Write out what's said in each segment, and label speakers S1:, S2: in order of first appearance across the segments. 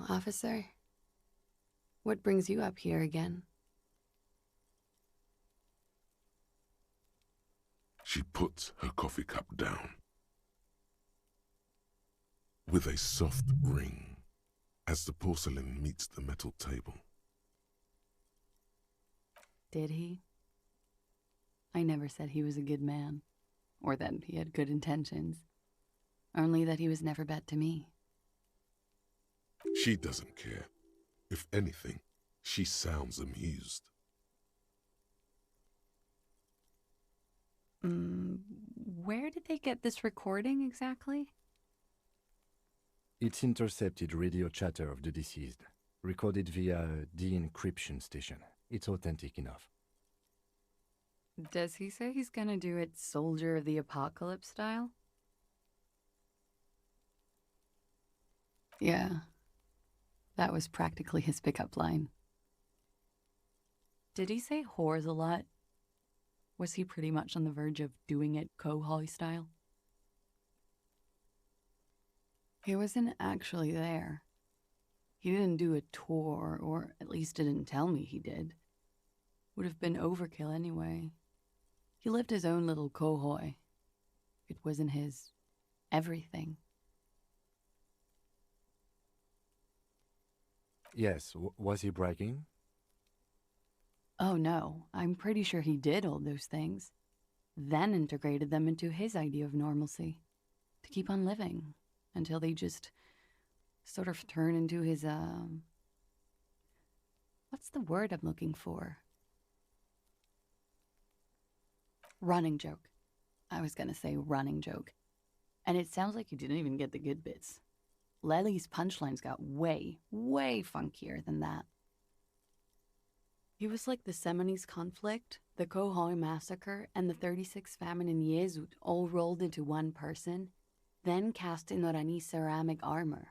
S1: Officer, what brings you up here again?
S2: She puts her coffee cup down. With a soft ring as the porcelain meets the metal table.
S1: Did he? I never said he was a good man, or that he had good intentions. Only that he was never bad to me.
S2: She doesn't care. If anything, she sounds amused.
S1: Where did they get this recording exactly?
S3: It's intercepted radio chatter of the deceased, recorded via a de-encryption station. It's authentic enough.
S1: Does he say he's gonna do it Soldier of the Apocalypse style? Yeah. That was practically his pickup line. Did he say whores a lot? Was he pretty much on the verge of doing it Kohoi style? He wasn't actually there. He didn't do a tour, or at least didn't tell me he did. Would have been overkill anyway. He lived his own little Kohoi. It wasn't his everything.
S3: Yes, was he bragging?
S1: Oh no, I'm pretty sure he did all those things, then integrated them into his idea of normalcy, to keep on living, until they just sort of turn into his, what's the word I'm looking for? Running joke. I was gonna say running joke. And it sounds like you didn't even get the good bits. Lely's punchlines got way, way funkier than that. He was like the Seminoles conflict, the Kohoi massacre, and the 36 famine in Yezud all rolled into one person, then cast in Orani's ceramic armor,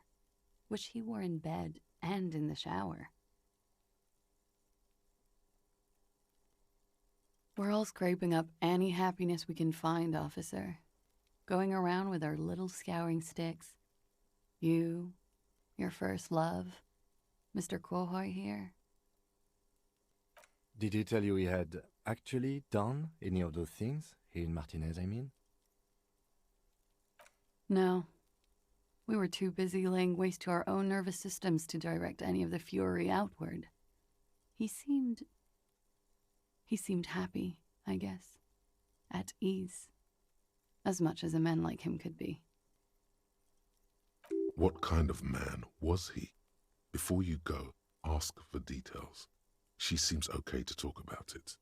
S1: which he wore in bed and in the shower. We're all scraping up any happiness we can find, officer. Going around with our little scouring sticks. You, your first love, Mr. Kohoi here.
S3: Did he tell you he had actually done any of those things? He and Martinez, I mean?
S1: No. We were too busy laying waste to our own nervous systems to direct any of the fury outward. He seemed happy, I guess. At ease. As much as a man like him could be.
S2: What kind of man was he? Before you go, ask for details. She seems okay to talk about it.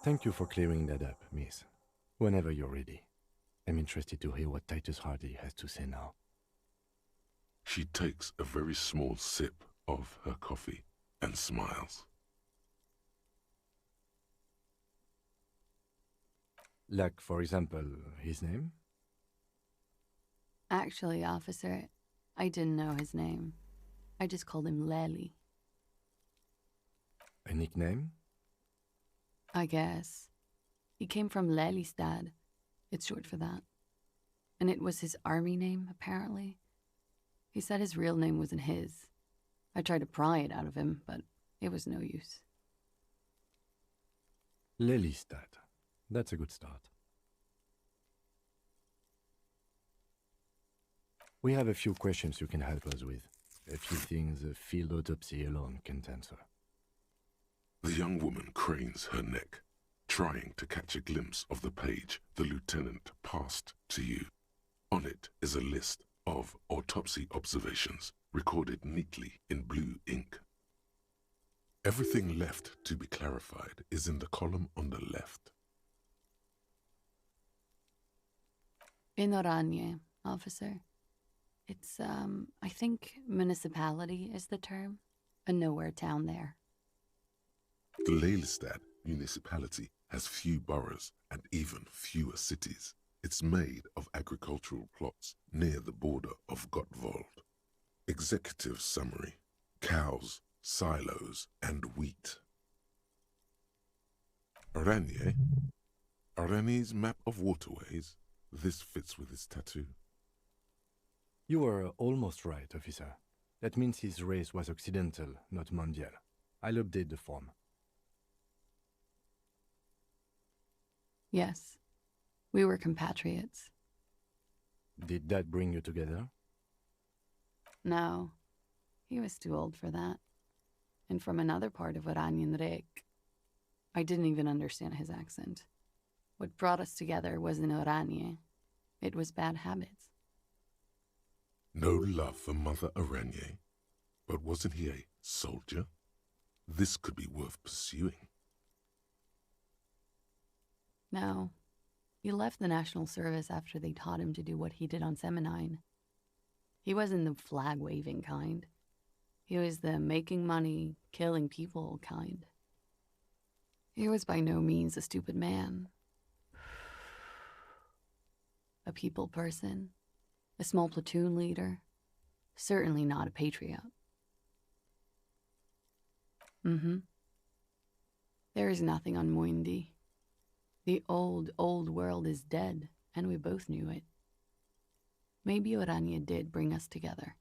S3: Thank you for clearing that up, miss. Whenever you're ready. I'm interested to hear what Titus Hardy has to say now.
S2: She takes a very small sip of her coffee and smiles.
S3: Like, for example, his name?
S1: Actually, officer, I didn't know his name. I just called him Lely.
S3: A nickname?
S1: I guess. He came from Lelystad. It's short for that. And it was his army name, apparently. He said his real name wasn't his. I tried to pry it out of him, but it was no use.
S3: Lelystad. That's a good start. We have a few questions you can help us with. A few things a field autopsy alone can't answer.
S2: The young woman cranes her neck, trying to catch a glimpse of the page the lieutenant passed to you. On it is a list of autopsy observations recorded neatly in blue ink. Everything left to be clarified is in the column on the left.
S1: In Oranje, officer. It's, I think municipality is the term. A nowhere town there.
S2: The Lelystad municipality has few boroughs and even fewer cities. It's made of agricultural plots near the border of Gottwald. Executive summary: cows, silos, and wheat. Oranje? Oranje's map of waterways? This fits with his tattoo.
S3: You were almost right, officer. That means his race was Occidental, not Mondial. I'll update the form.
S1: Yes, we were compatriots.
S3: Did that bring you together?
S1: No, he was too old for that. And from another part of Oranienrek. I didn't even understand his accent. What brought us together wasn't Oranje. It was bad habits.
S2: No love for Mother Aranye. But wasn't he a soldier? This could be worth pursuing.
S1: No, he left the National Service after they taught him to do what he did on Seminine. He wasn't the flag-waving kind. He was the making money, killing people kind. He was by no means a stupid man. A people person, a small platoon leader, certainly not a patriot. There is nothing on Muindi. The old world is dead, and we both knew it. Maybe Oranje did bring us together,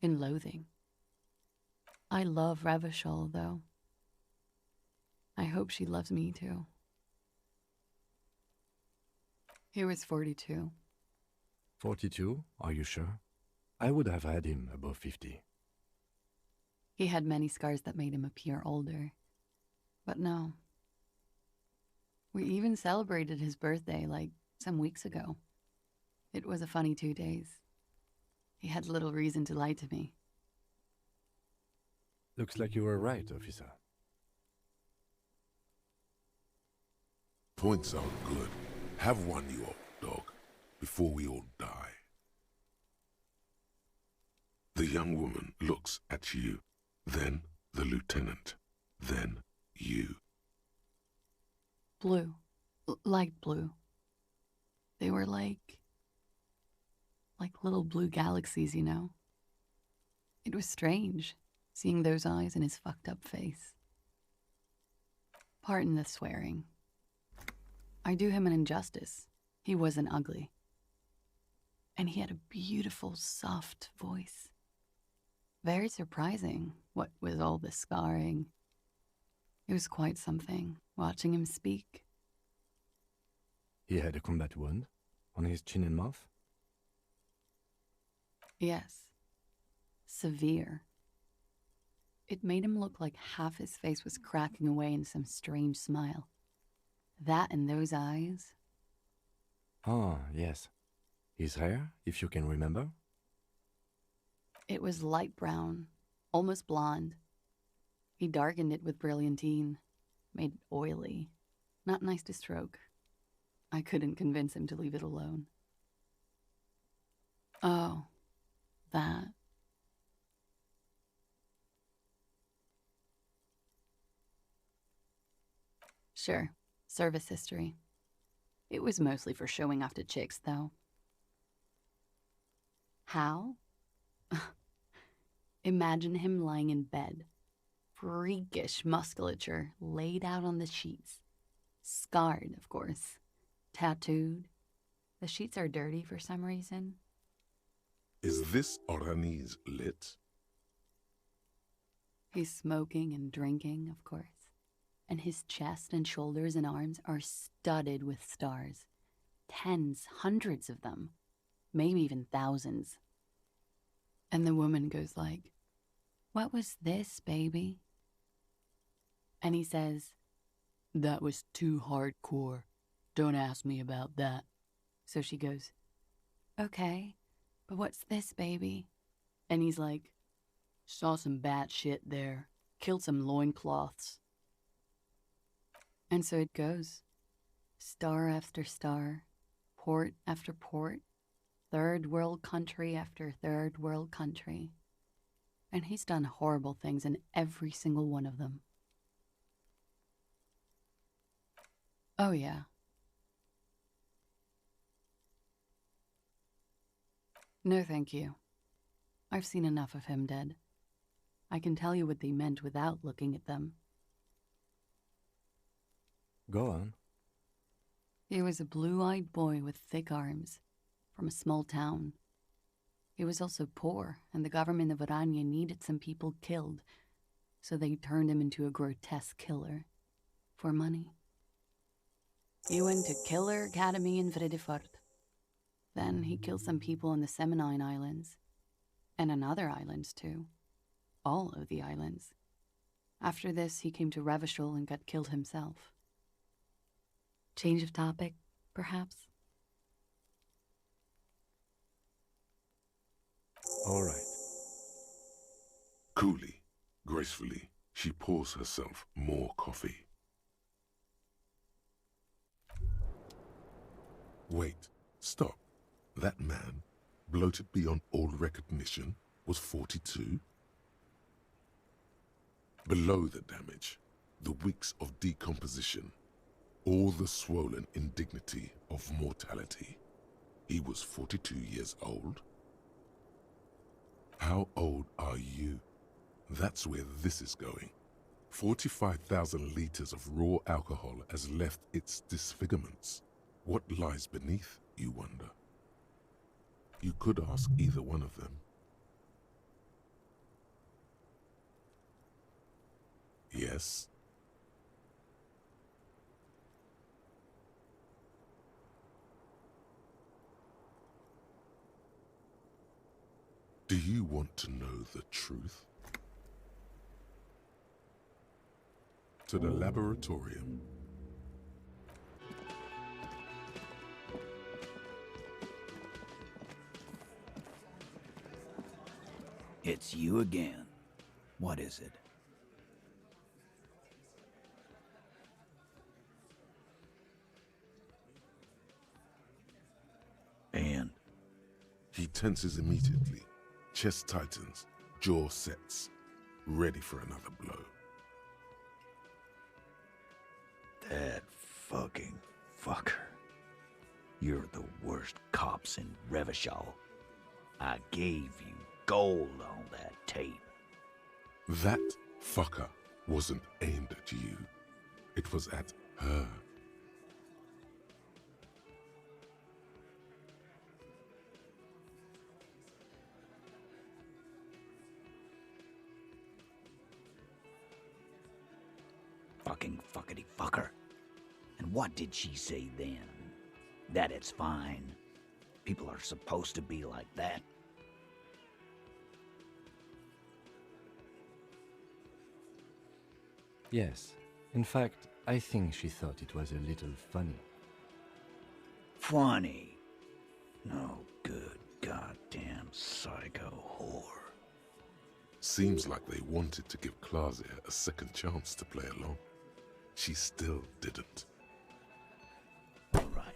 S1: in loathing. I love Revachol, though. I hope she loves me, too. He was 42.
S3: 42? Are you sure? I would have had him above 50.
S1: He had many scars that made him appear older. But no. We even celebrated his birthday, like, some weeks ago. It was a funny 2 days. He had little reason to lie to me.
S3: Looks like you were right, officer.
S2: Points are good. Have one, you old dog, before we all die. The young woman looks at you, then the lieutenant, then you.
S1: Blue. Light blue. They were like little blue galaxies, you know? It was strange, seeing those eyes in his fucked up face. Pardon the swearing. I do him an injustice. He wasn't ugly. And he had a beautiful, soft voice. Very surprising, what with all the scarring. It was quite something, watching him speak.
S3: He had a combat wound on his chin and mouth?
S1: Yes. Severe. It made him look like half his face was cracking away in some strange smile. That and those eyes.
S3: Ah, yes. His hair, if you can remember?
S1: It was light brown, almost blonde. He darkened it with brilliantine, made it oily. Not nice to stroke. I couldn't convince him to leave it alone. Oh, that. Sure, service history. It was mostly for showing off to chicks, though. How? Imagine him lying in bed. Freakish musculature laid out on the sheets. Scarred, of course. Tattooed. The sheets are dirty for some reason.
S2: Is this Orani's lit?
S1: He's smoking and drinking, of course. And his chest and shoulders and arms are studded with stars. Tens, hundreds of them. Maybe even thousands. And the woman goes like, "What was this, baby?" And he says, "That was too hardcore. Don't ask me about that." So she goes, "Okay, but what's this, baby?" And he's like, "Saw some bat shit there. Killed some loincloths." And so it goes. Star after star, port after port, third world country after third world country. And he's done horrible things in every single one of them. Oh, yeah. No, thank you. I've seen enough of him dead. I can tell you what they meant without looking at them.
S3: Go on.
S1: He was a blue-eyed boy with thick arms, from a small town. He was also poor, and the government of Orania needed some people killed, so they turned him into a grotesque killer. For money. He went to Killer Academy in Vredefort. Then he killed some people on the Seminine Islands. And on other islands, too. All of the islands. After this, he came to Revachol and got killed himself. Change of topic, perhaps?
S3: All right.
S2: Coolly, gracefully, she pours herself more coffee. Wait, stop. That man, bloated beyond all recognition, was 42? Below the damage, the weeks of decomposition, all the swollen indignity of mortality, he was 42 years old? How old are you? That's where this is going. 45,000 liters of raw alcohol has left its disfigurements. What lies beneath, you wonder? You could ask either one of them. Yes? Do you want to know the truth? To the laboratorium.
S4: It's you again. What is it? And?
S2: He tenses immediately. Chest tightens, jaw sets, ready for another blow.
S4: That fucking fucker. You're the worst cops in Revachol. I gave you gold on that tape.
S2: That fucker wasn't aimed at you. It was at her.
S4: Fucking fuckity fucker. And what did she say then? That it's fine. People are supposed to be like that.
S3: Yes. In fact, I think she thought it was a little funny.
S4: Funny. No good goddamn psycho whore.
S2: Seems like they wanted to give Klausir a second chance to play along. She still didn't.
S4: Alright.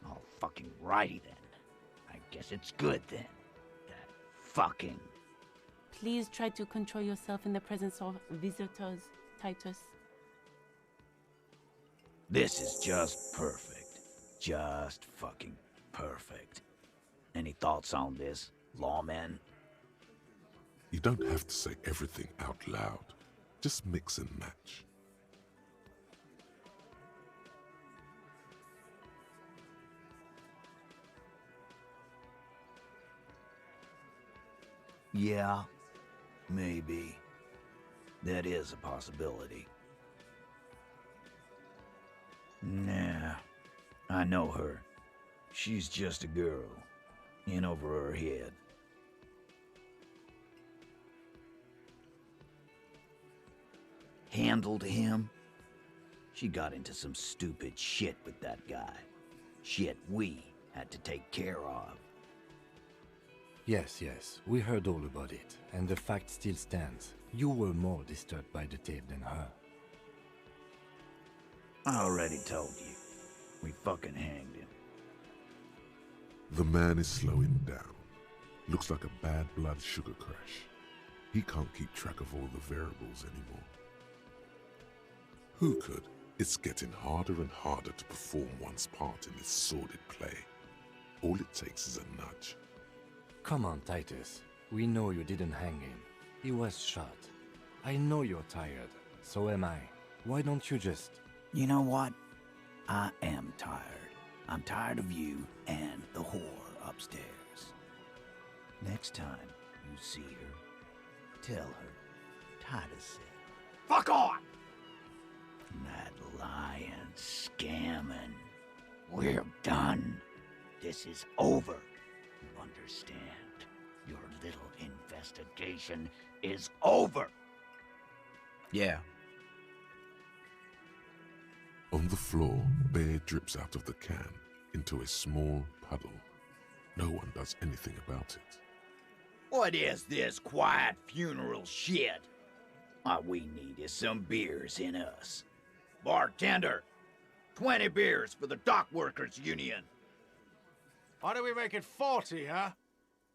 S4: All fucking righty then. I guess it's good then. That fucking...
S5: Please try to control yourself in the presence of visitors, Titus.
S4: This is just perfect. Just fucking perfect. Any thoughts on this, lawman?
S2: You don't have to say everything out loud. Just mix and match.
S4: Yeah, maybe. That is a possibility. Nah, I know her. She's just a girl, in over her head. Handled him? She got into some stupid shit with that guy. Shit we had to take care of.
S3: Yes, yes, we heard all about it, and the fact still stands. You were more disturbed by the tape than her.
S4: I already told you. We fucking hanged him.
S2: The man is slowing down. Looks like a bad blood sugar crash. He can't keep track of all the variables anymore. Who could? It's getting harder and harder to perform one's part in this sordid play. All it takes is a nudge.
S3: Come on, Titus. We know you didn't hang him. He was shot. I know you're tired. So am I. Why don't you just...
S4: You know what? I am tired. I'm tired of you and the whore upstairs. Next time you see her, tell her Titus said,
S6: Fuck on!
S4: that lying, scamming. We're done. This is over. You understand? Your little investigation is over. Yeah.
S2: On the floor, beer drips out of the can into a small puddle. No one does anything about it.
S4: What is this quiet funeral shit? All we need is some beers in us. Bartender, 20 beers for the Dock Workers Union.
S6: Why do we make it 40, huh?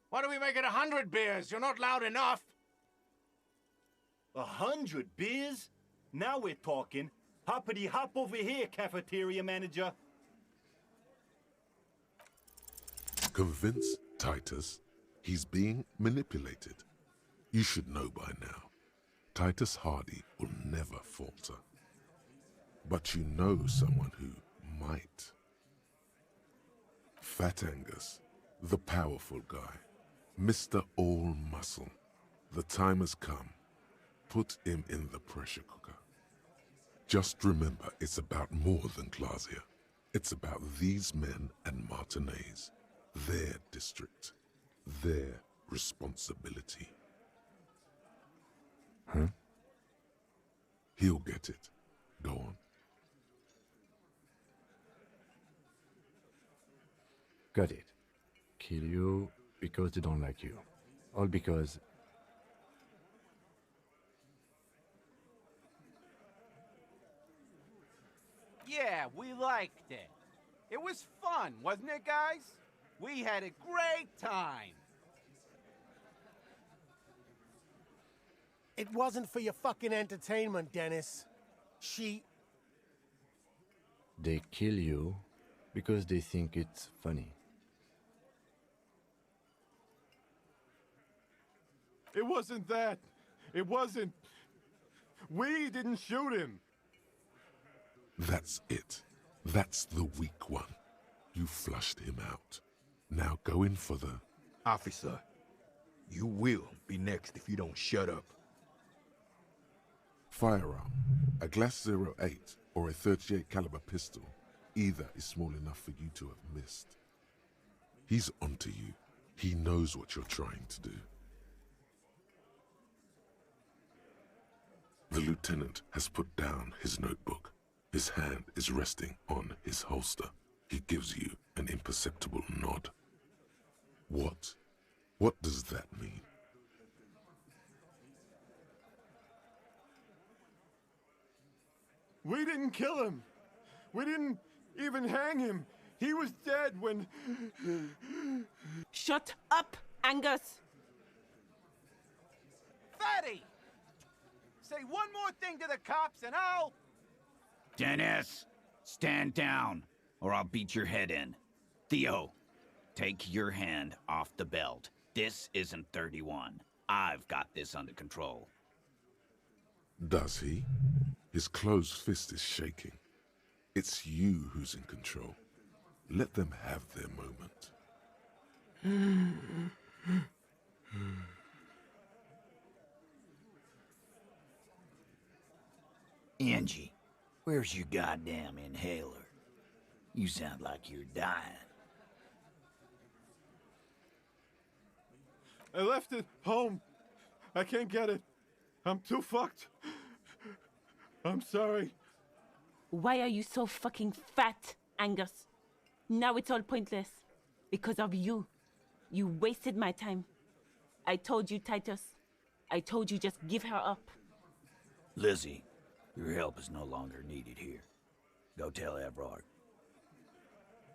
S6: Why do we make it 100 beers? You're not loud enough.
S7: 100 beers? Now we're talking. Hoppity hop over here, cafeteria manager.
S2: Convince Titus he's being manipulated. You should know by now. Titus Hardy will never falter. But you know someone who might. Fat Angus, the powerful guy, Mr. All Muscle. The time has come. Put him in the pressure cooker. Just remember, it's about more than Glasia. It's about these men and Martinez, their district, their responsibility. Huh? He'll get it. Go on.
S3: Got it. Kill you because they don't like you. All because...
S8: Yeah, we liked it. It was fun, wasn't it, guys? We had a great time.
S9: It wasn't for your fucking entertainment, Dennis.
S3: They kill you because they think it's funny.
S10: It wasn't that. It wasn't. We didn't shoot him.
S2: That's it. That's the weak one. You flushed him out. Now go in for the...
S11: Officer, you will be next if you don't shut up.
S2: firearm. A Glass 08 or a 38 caliber pistol. Either is small enough for you to have missed. He's onto you. He knows what you're trying to do. The lieutenant has put down his notebook. His hand is resting on his holster. He gives you an imperceptible nod. What? What does that mean?
S10: We didn't kill him. We didn't even hang him. He was dead when...
S5: Shut up, Angus!
S8: Fatty! Say one more thing to the cops and I'll...
S4: Dennis, stand down, or I'll beat your head in. Theo, take your hand off the belt. This isn't 31. I've got this under control.
S2: Does he? His closed fist is shaking. It's you who's in control. Let them have their moment.
S4: Angie, where's your goddamn inhaler? You sound like you're dying.
S10: I left it home. I can't get it. I'm too fucked. I'm sorry.
S5: Why are you so fucking fat, Angus? Now it's all pointless. Because of you. You wasted my time. I told you, Titus. I told you just give her up.
S4: Lizzie, your help is no longer needed here. Go tell Everard.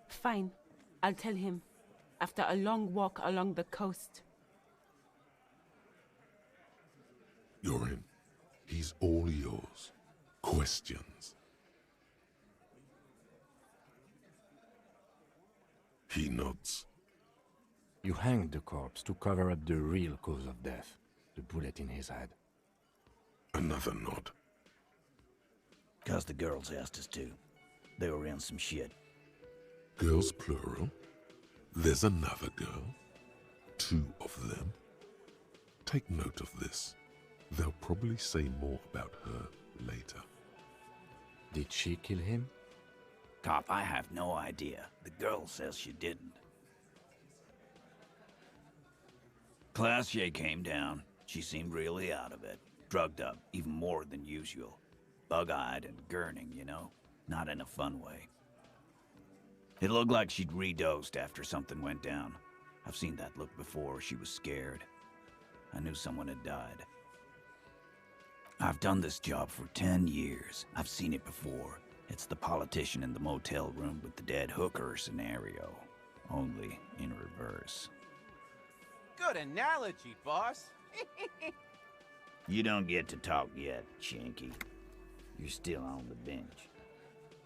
S5: Fine. I'll tell him. After a long walk along the coast.
S2: You're in. He's all yours. Questions? He nods.
S3: You hanged the corpse to cover up the real cause of death, the bullet in his head.
S2: Another nod.
S4: 'Cause the girls asked us to. They were in some shit.
S2: Girls plural? There's another girl? 2 of them. Take note of this. They'll probably say more about her later.
S3: Did she kill him?
S4: Cop, I have no idea. The girl says she didn't. Classier came down. She seemed really out of it. Drugged up, even more than usual. Bug-eyed and gurning, you know? Not in a fun way. It looked like she'd redosed after something went down. I've seen that look before. She was scared. I knew someone had died. I've done this job for 10 years. I've seen it before. It's the politician in the motel room with the dead hooker scenario. Only in reverse.
S8: Good analogy, boss.
S4: You don't get to talk yet, Shanky. You're still on the bench.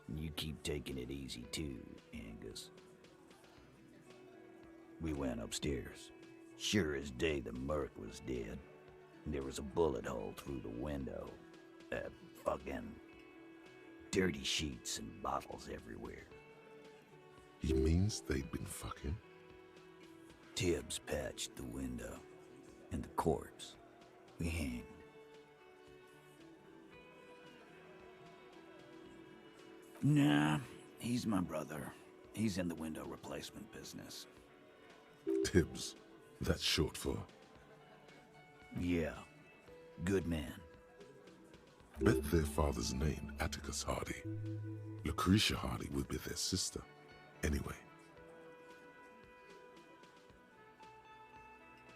S4: You keep taking it easy too, Angus. We went upstairs. Sure as day the merc was dead. There was a bullet hole through the window. Fucking dirty sheets and bottles everywhere.
S2: He means they'd been fucking?
S4: Tibbs patched the window. And the corpse. We hanged. Nah, he's my brother. He's in the window replacement business.
S2: Tibbs. That's short for?
S4: Yeah. Good man.
S2: Bet their father's name, Atticus Hardy. Lucretia Hardy would be their sister. Anyway.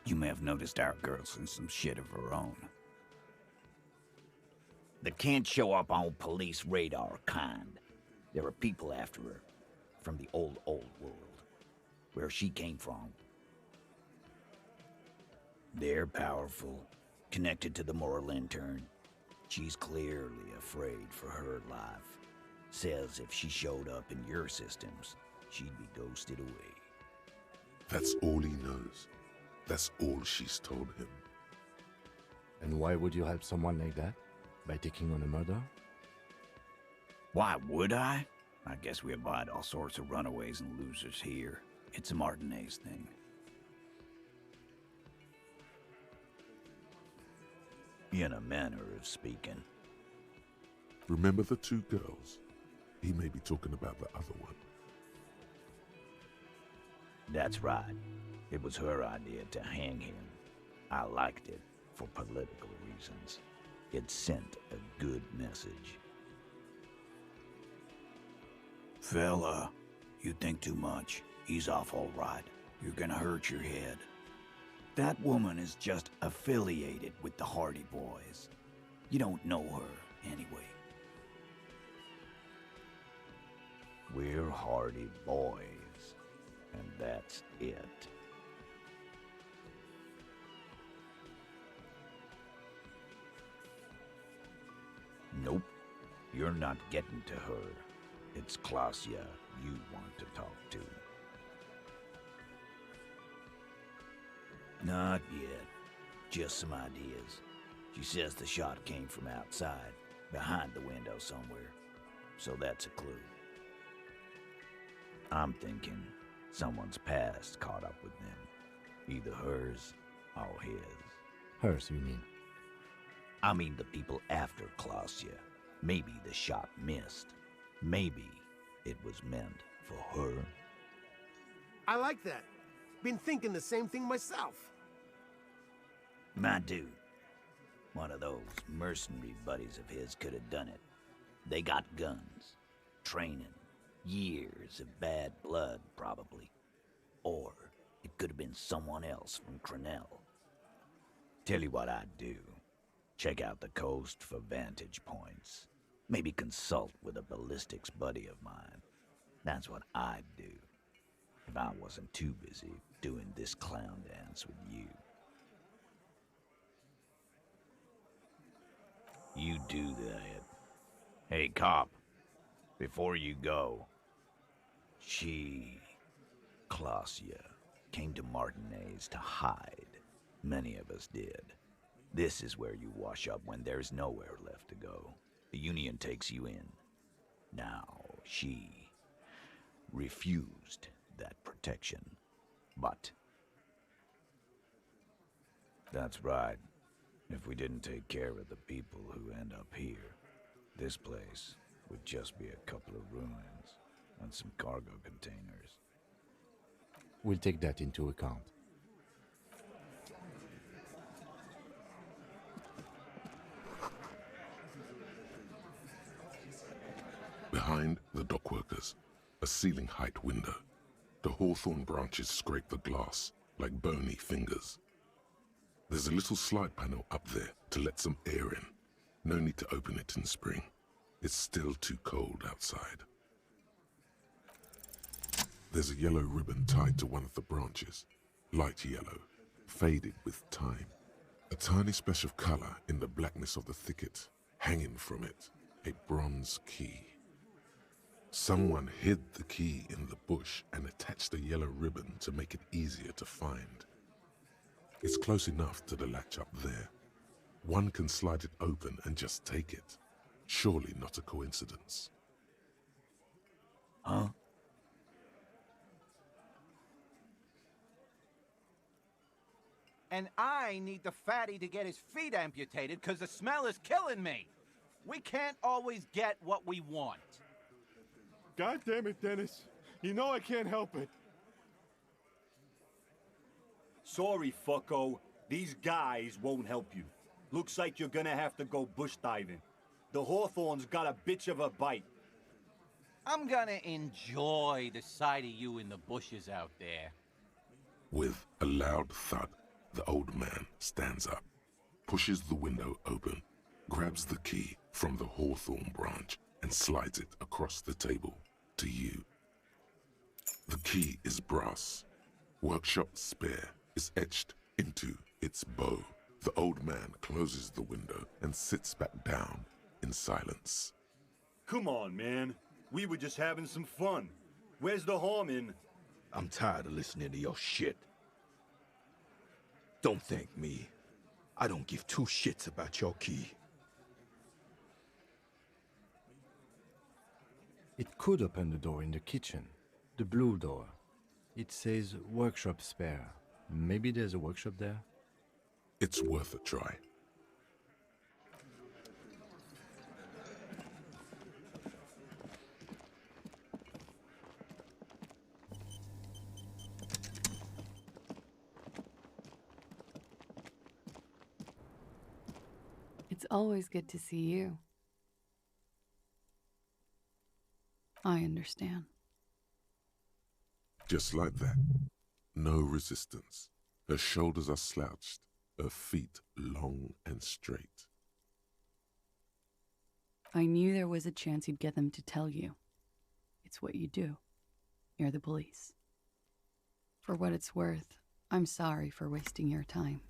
S4: You may have noticed our girl's in some shit of her own. The can't show up on police radar kind. There are people after her. From the old world. Where she came from. They're powerful. Connected to the moral intern. She's clearly afraid for her life. Says if she showed up in your systems, she'd be ghosted away.
S2: That's all he knows. That's all she's told him.
S3: And why would you help someone like that? By taking on a murder?
S4: Why would I? I guess we abide all sorts of runaways and losers here. It's a Martinez thing. In a manner of speaking.
S2: Remember the 2 girls? He may be talking about the other one.
S4: That's right. It was her idea to hang him. I liked it for political reasons. It sent a good message. Fella, you think too much. He's off all right. You're gonna hurt your head. That woman is just affiliated with the Hardy Boys. You don't know her, anyway. We're Hardy Boys, and that's it. Nope, you're not getting to her. It's Klasia you want to talk to. Not yet. Just some ideas. She says the shot came from outside, behind the window somewhere. So that's a clue. I'm thinking someone's past caught up with them. Either hers or his.
S3: Hers, you mean?
S4: I mean the people after Klasia. Maybe the shot missed. Maybe it was meant for her.
S9: I like that. Been thinking the same thing myself.
S4: My dude. One of those mercenary buddies of his could have done it. They got guns. Training. Years of bad blood, probably. Or it could have been someone else from Crenell. Tell you what I'd do. Check out the coast for vantage points. Maybe consult with a ballistics buddy of mine. That's what I'd do. If I wasn't too busy doing this clown dance with you. You do that. Hey, cop. Before you go. Klasia, came to Martinez to hide. Many of us did. This is where you wash up when there's nowhere left to go. The Union takes you in. Now, she refused that protection. But
S12: That's right. If we didn't take care of the people who end up here, this place would just be a couple of ruins and some cargo containers.
S3: We'll take that into account.
S2: Behind the dockworkers, a ceiling-height window. The hawthorn branches scrape the glass like bony fingers. There's a little slide panel up there to let some air in. No need to open it in spring. It's still too cold outside. There's a yellow ribbon tied to one of the branches. Light yellow, faded with time. A tiny splash of color in the blackness of the thicket. Hanging from it, a bronze key. Someone hid the key in the bush and attached a yellow ribbon to make it easier to find. It's close enough to the latch up there. One can slide it open and just take it. Surely not a coincidence.
S12: Huh?
S8: And I need the fatty to get his feet amputated because the smell is killing me. We can't always get what we want.
S10: God damn it, Dennis. You know I can't help it.
S7: Sorry, fucko. These guys won't help you. Looks like you're gonna have to go bush diving. The hawthorn's got a bitch of a bite.
S8: I'm gonna enjoy the sight of you in the bushes out there.
S2: With a loud thud, the old man stands up, pushes the window open, grabs the key from the hawthorn branch and slides it across the table to you. The key is brass. Workshop spare is etched into its bow. The old man closes the window and sits back down in silence.
S7: Come on, man. We were just having some fun. Where's the harm in...
S11: I'm tired of listening to your shit. Don't thank me. I don't give two shits about your key.
S3: It could open the door in the kitchen. The blue door. It says workshop spare. Maybe there's a workshop there?
S2: It's worth a try.
S1: It's always good to see you. I understand.
S2: Just like that. No resistance. Her shoulders are slouched, her feet long and straight.
S1: I knew there was a chance you'd get them to tell you. It's what you do. You're the police. For what it's worth, I'm sorry for wasting your time.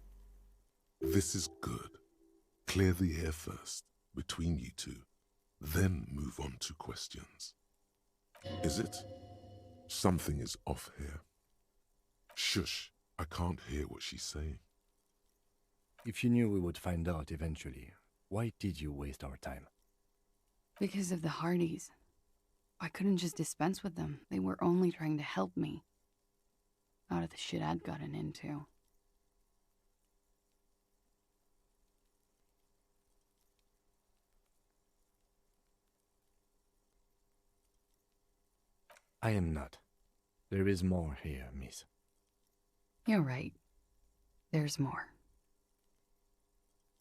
S2: This is good. Clear the air first, between you two, then move on to questions. Is it? Something is off here. Shush, I can't hear what she's saying.
S3: If you knew we would find out eventually, why did you waste our time?
S1: Because of the Hardys. I couldn't just dispense with them. They were only trying to help me. Out of the shit I'd gotten into.
S3: I am not. There is more here, miss.
S1: You're right. There's more.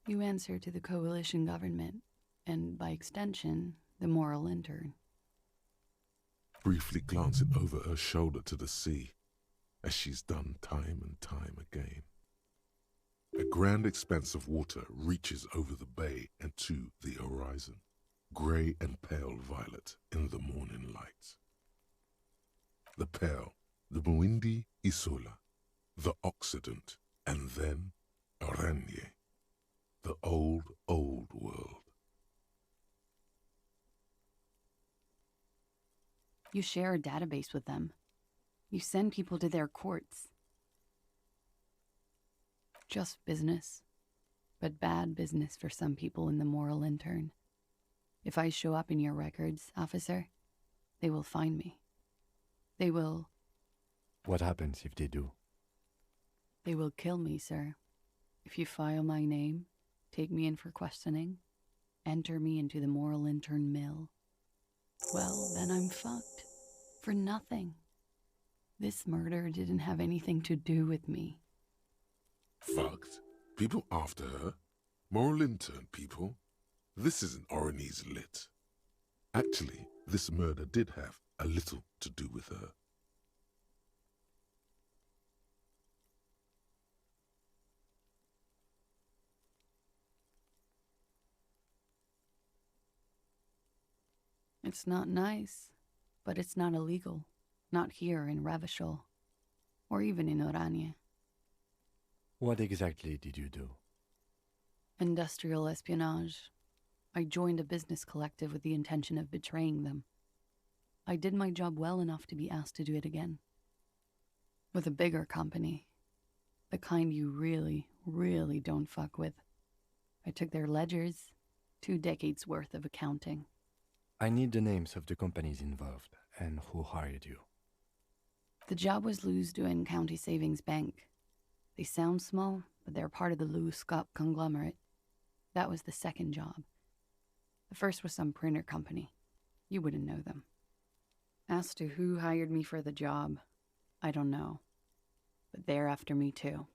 S1: You answer to the coalition government, and by extension, the moral intern.
S2: Briefly glancing over her shoulder to the sea, as she's done time and time again. A grand expanse of water reaches over the bay and to the horizon, grey and pale violet in the morning light. The pale, the Muindi Isola, the Occident, and then Oranje, the old, old world.
S1: You share a database with them. You send people to their courts. Just business, but bad business for some people in the moral intern. If I show up in your records, officer, they will find me. They will...
S3: What happens if they do?
S1: They will kill me, sir. If you file my name, take me in for questioning, enter me into the moral intern mill, well, then I'm fucked. For nothing. This murder didn't have anything to do with me.
S2: Fucked? People after her? Moral intern people? This isn't Orionese lit. Actually, this murder did have a little to do with her.
S1: It's not nice, but it's not illegal. Not here in Ravishol, or even in Orania.
S3: What exactly did you do?
S1: Industrial espionage. I joined a business collective with the intention of betraying them. I did my job well enough to be asked to do it again. With a bigger company. The kind you really, really don't fuck with. I took their ledgers, 2 decades worth of accounting.
S3: I need the names of the companies involved and who hired you.
S1: The job was Lou's County Savings Bank. They sound small, but they're part of the Lou Scott conglomerate. That was the second job. The first was some printer company. You wouldn't know them. As to who hired me for the job, I don't know. But they're after me too,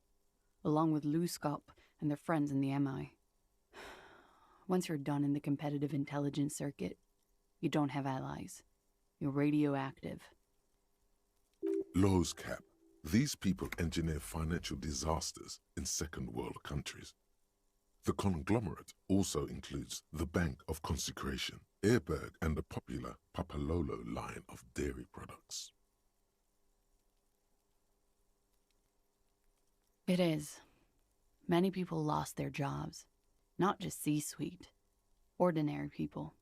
S1: along with Lou Scott and their friends in the MI. Once you're done in the competitive intelligence circuit, you don't have allies. You're radioactive.
S2: Lowe's cap. These people engineer financial disasters in second world countries. The conglomerate also includes the Bank of Consecration, Airberg, and the popular Papalolo line of dairy products.
S1: It is. Many people lost their jobs. Not just C-suite. Ordinary people.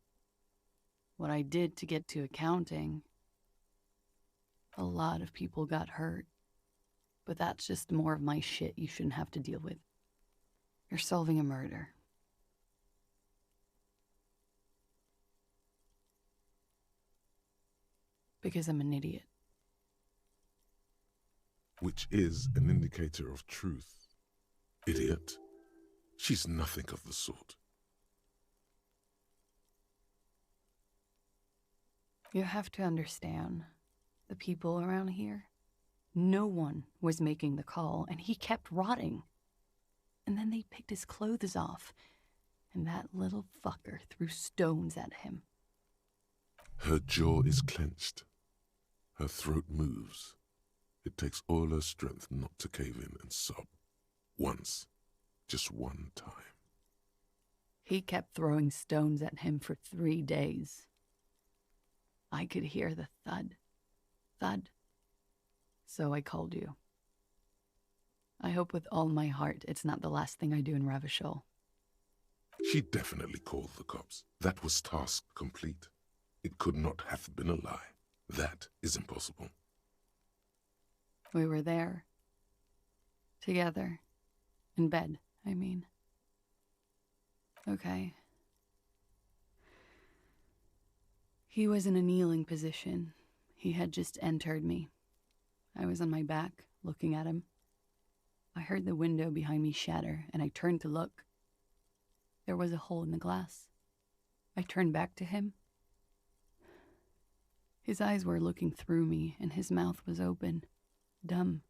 S1: What I did to get to accounting, a lot of people got hurt. But that's just more of my shit you shouldn't have to deal with. You're solving a murder. Because I'm an idiot.
S2: Which is an indicator of truth. Idiot. She's nothing of the sort.
S1: You have to understand, the people around here, no one was making the call, and he kept rotting. And then they picked his clothes off, and that little fucker threw stones at him.
S2: Her jaw is clenched. Her throat moves. It takes all her strength not to cave in and sob. Once. Just one time.
S1: He kept throwing stones at him for 3 days. I could hear the thud. Thud. So I called you. I hope with all my heart it's not the last thing I do in Ravishol.
S2: She definitely called the cops. That was task complete. It could not have been a lie. That is impossible.
S1: We were there. Together. In bed, I mean. Okay. He was in a kneeling position. He had just entered me. I was on my back, looking at him. I heard the window behind me shatter, and I turned to look. There was a hole in the glass. I turned back to him. His eyes were looking through me, and his mouth was open. Dumb.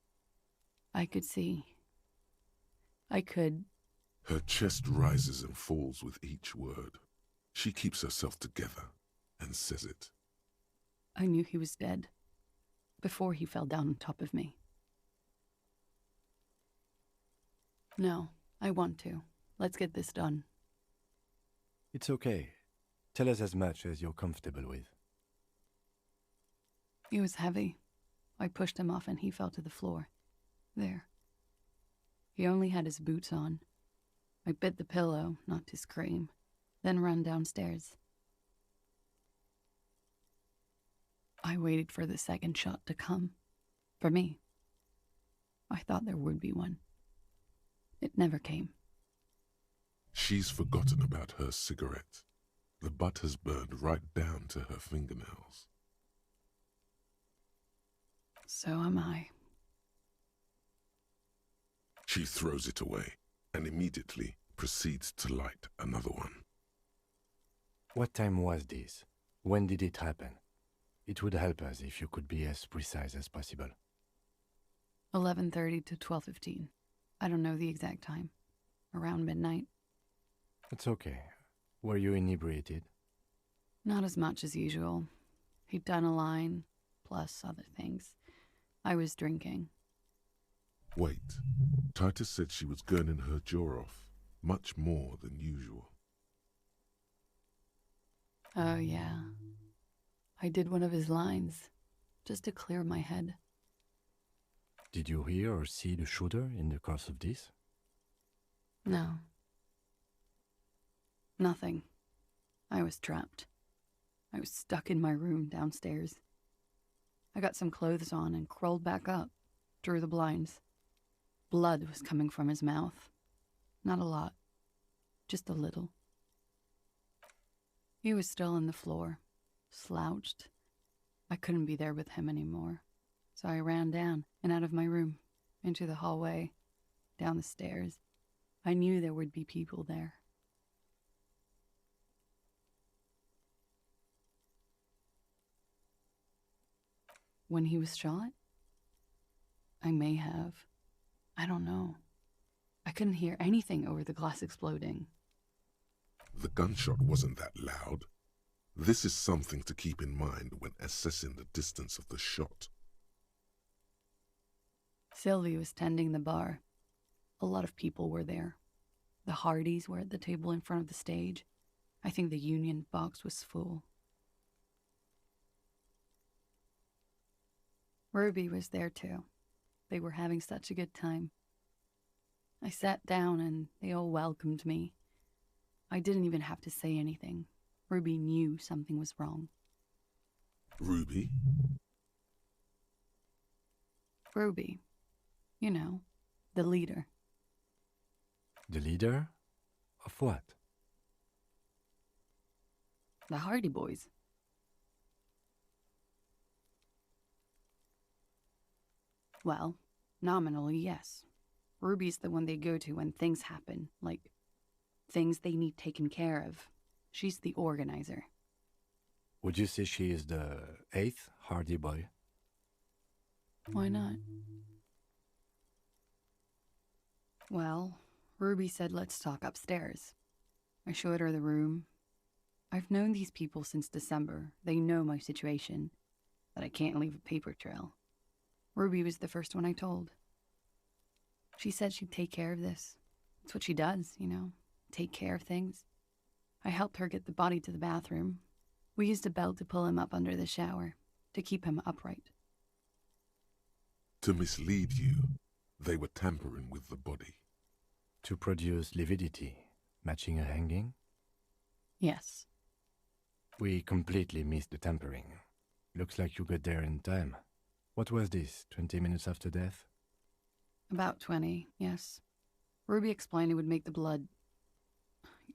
S1: I could see. I could.
S2: Her chest rises and falls with each word. She keeps herself together and says it.
S1: I knew he was dead. Before he fell down on top of me. No, I want to. Let's get this done.
S3: It's okay. Tell us as much as you're comfortable with.
S1: He was heavy. I pushed him off and he fell to the floor. There. He only had his boots on. I bit the pillow, not to scream, then ran downstairs. I waited for the second shot to come. For me. I thought there would be one. It never came.
S2: She's forgotten about her cigarette. The butt has burned right down to her fingernails.
S1: So am I.
S2: She throws it away and immediately proceeds to light another one.
S3: What time was this? When did it happen? It would help us if you could be as precise as possible.
S1: 11:30 to 12:15. I don't know the exact time. Around midnight.
S3: It's okay. Were you inebriated?
S1: Not as much as usual. He'd done a line, plus other things. I was drinking.
S2: Wait. Titus said she was gurning her jaw off, much more than usual.
S1: Oh, yeah. I did one of his lines, just to clear my head.
S3: Did you hear or see the shooter in the course of this?
S1: No. Nothing. I was trapped. I was stuck in my room downstairs. I got some clothes on and crawled back up, drew the blinds. Blood was coming from his mouth. Not a lot. Just a little. He was still on the floor, slouched. I couldn't be there with him anymore, so I ran down and out of my room, into the hallway, down the stairs. I knew there would be people there. When he was shot? I may have. I don't know. I couldn't hear anything over the glass exploding.
S2: The gunshot wasn't that loud. This is something to keep in mind when assessing the distance of the shot.
S1: Sylvie was tending the bar. A lot of people were there. The Hardys were at the table in front of the stage. I think the Union box was full. Ruby was there too. They were having such a good time. I sat down and they all welcomed me. I didn't even have to say anything. Ruby knew something was wrong.
S2: Ruby?
S1: Ruby. You know, the leader.
S3: The leader? Of what?
S1: The Hardy Boys. Well, nominally, yes. Ruby's the one they go to when things happen, like things they need taken care of. She's the organizer.
S3: Would you say she is the 8th Hardy Boy?
S1: Why not? Well, Ruby said let's talk upstairs. I showed her the room. I've known these people since December. They know my situation, that I can't leave a paper trail. Ruby was the first one I told. She said she'd take care of this. It's what she does, you know, take care of things. I helped her get the body to the bathroom. We used a belt to pull him up under the shower, to keep him upright.
S2: To mislead you, they were tampering with the body.
S3: To produce lividity, matching a hanging?
S1: Yes.
S3: We completely missed the tampering. Looks like you got there in time. What was this, 20 minutes after death?
S1: About 20, yes. Ruby explained it would make the blood...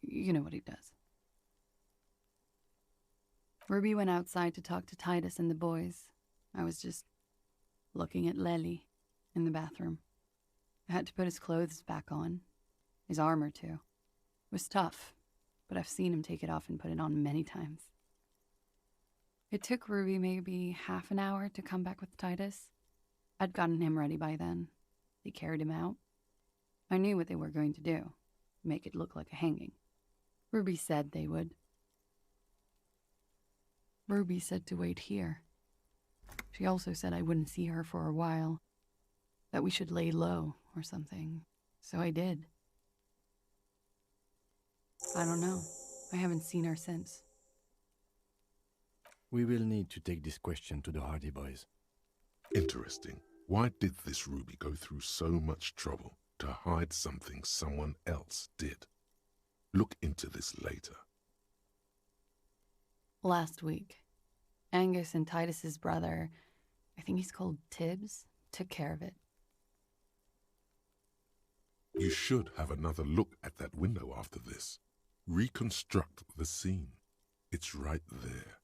S1: You know what he does. Ruby went outside to talk to Titus and the boys. I was just looking at Lely in the bathroom. I had to put his clothes back on. His armor, too. It was tough, but I've seen him take it off and put it on many times. It took Ruby maybe half an hour to come back with Titus. I'd gotten him ready by then. They carried him out. I knew what they were going to do. Make it look like a hanging. Ruby said they would. Ruby said to wait here. She also said I wouldn't see her for a while. That we should lay low or something. So I did. I don't know. I haven't seen her since.
S3: We will need to take this question to the Hardy Boys.
S2: Interesting. Why did this Ruby go through so much trouble to hide something someone else did? Look into this later.
S1: Last week, Angus and Titus's brother, I think he's called Tibbs, took care of it.
S2: You should have another look at that window after this. Reconstruct the scene. It's right there.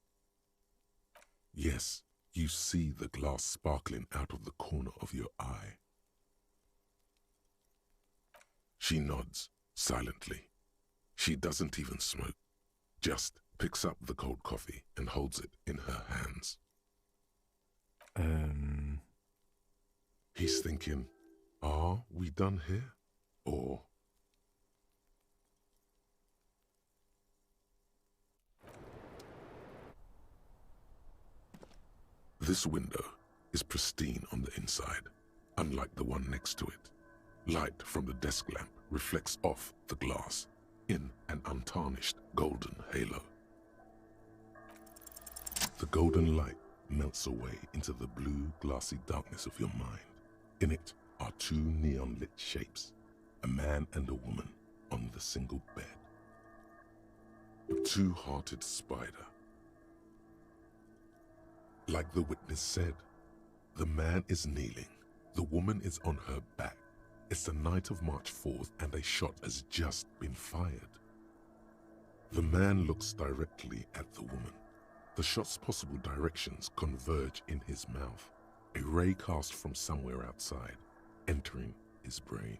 S2: Yes, you see the glass sparkling out of the corner of your eye. She nods, silently. She doesn't even smoke, just picks up the cold coffee and holds it in her hands. He's thinking, are we done here? Or... This window is pristine on the inside, unlike the one next to it. Light from the desk lamp reflects off the glass in an untarnished golden halo. The golden light melts away into the blue, glassy darkness of your mind. In it are two neon-lit shapes, a man and a woman on the single bed. A two-hearted spider. Like the witness said, the man is kneeling, the woman is on her back. It's the night of March 4th and a shot has just been fired. The man looks directly at the woman. The shot's possible directions converge in his mouth, a ray cast from somewhere outside, entering his brain.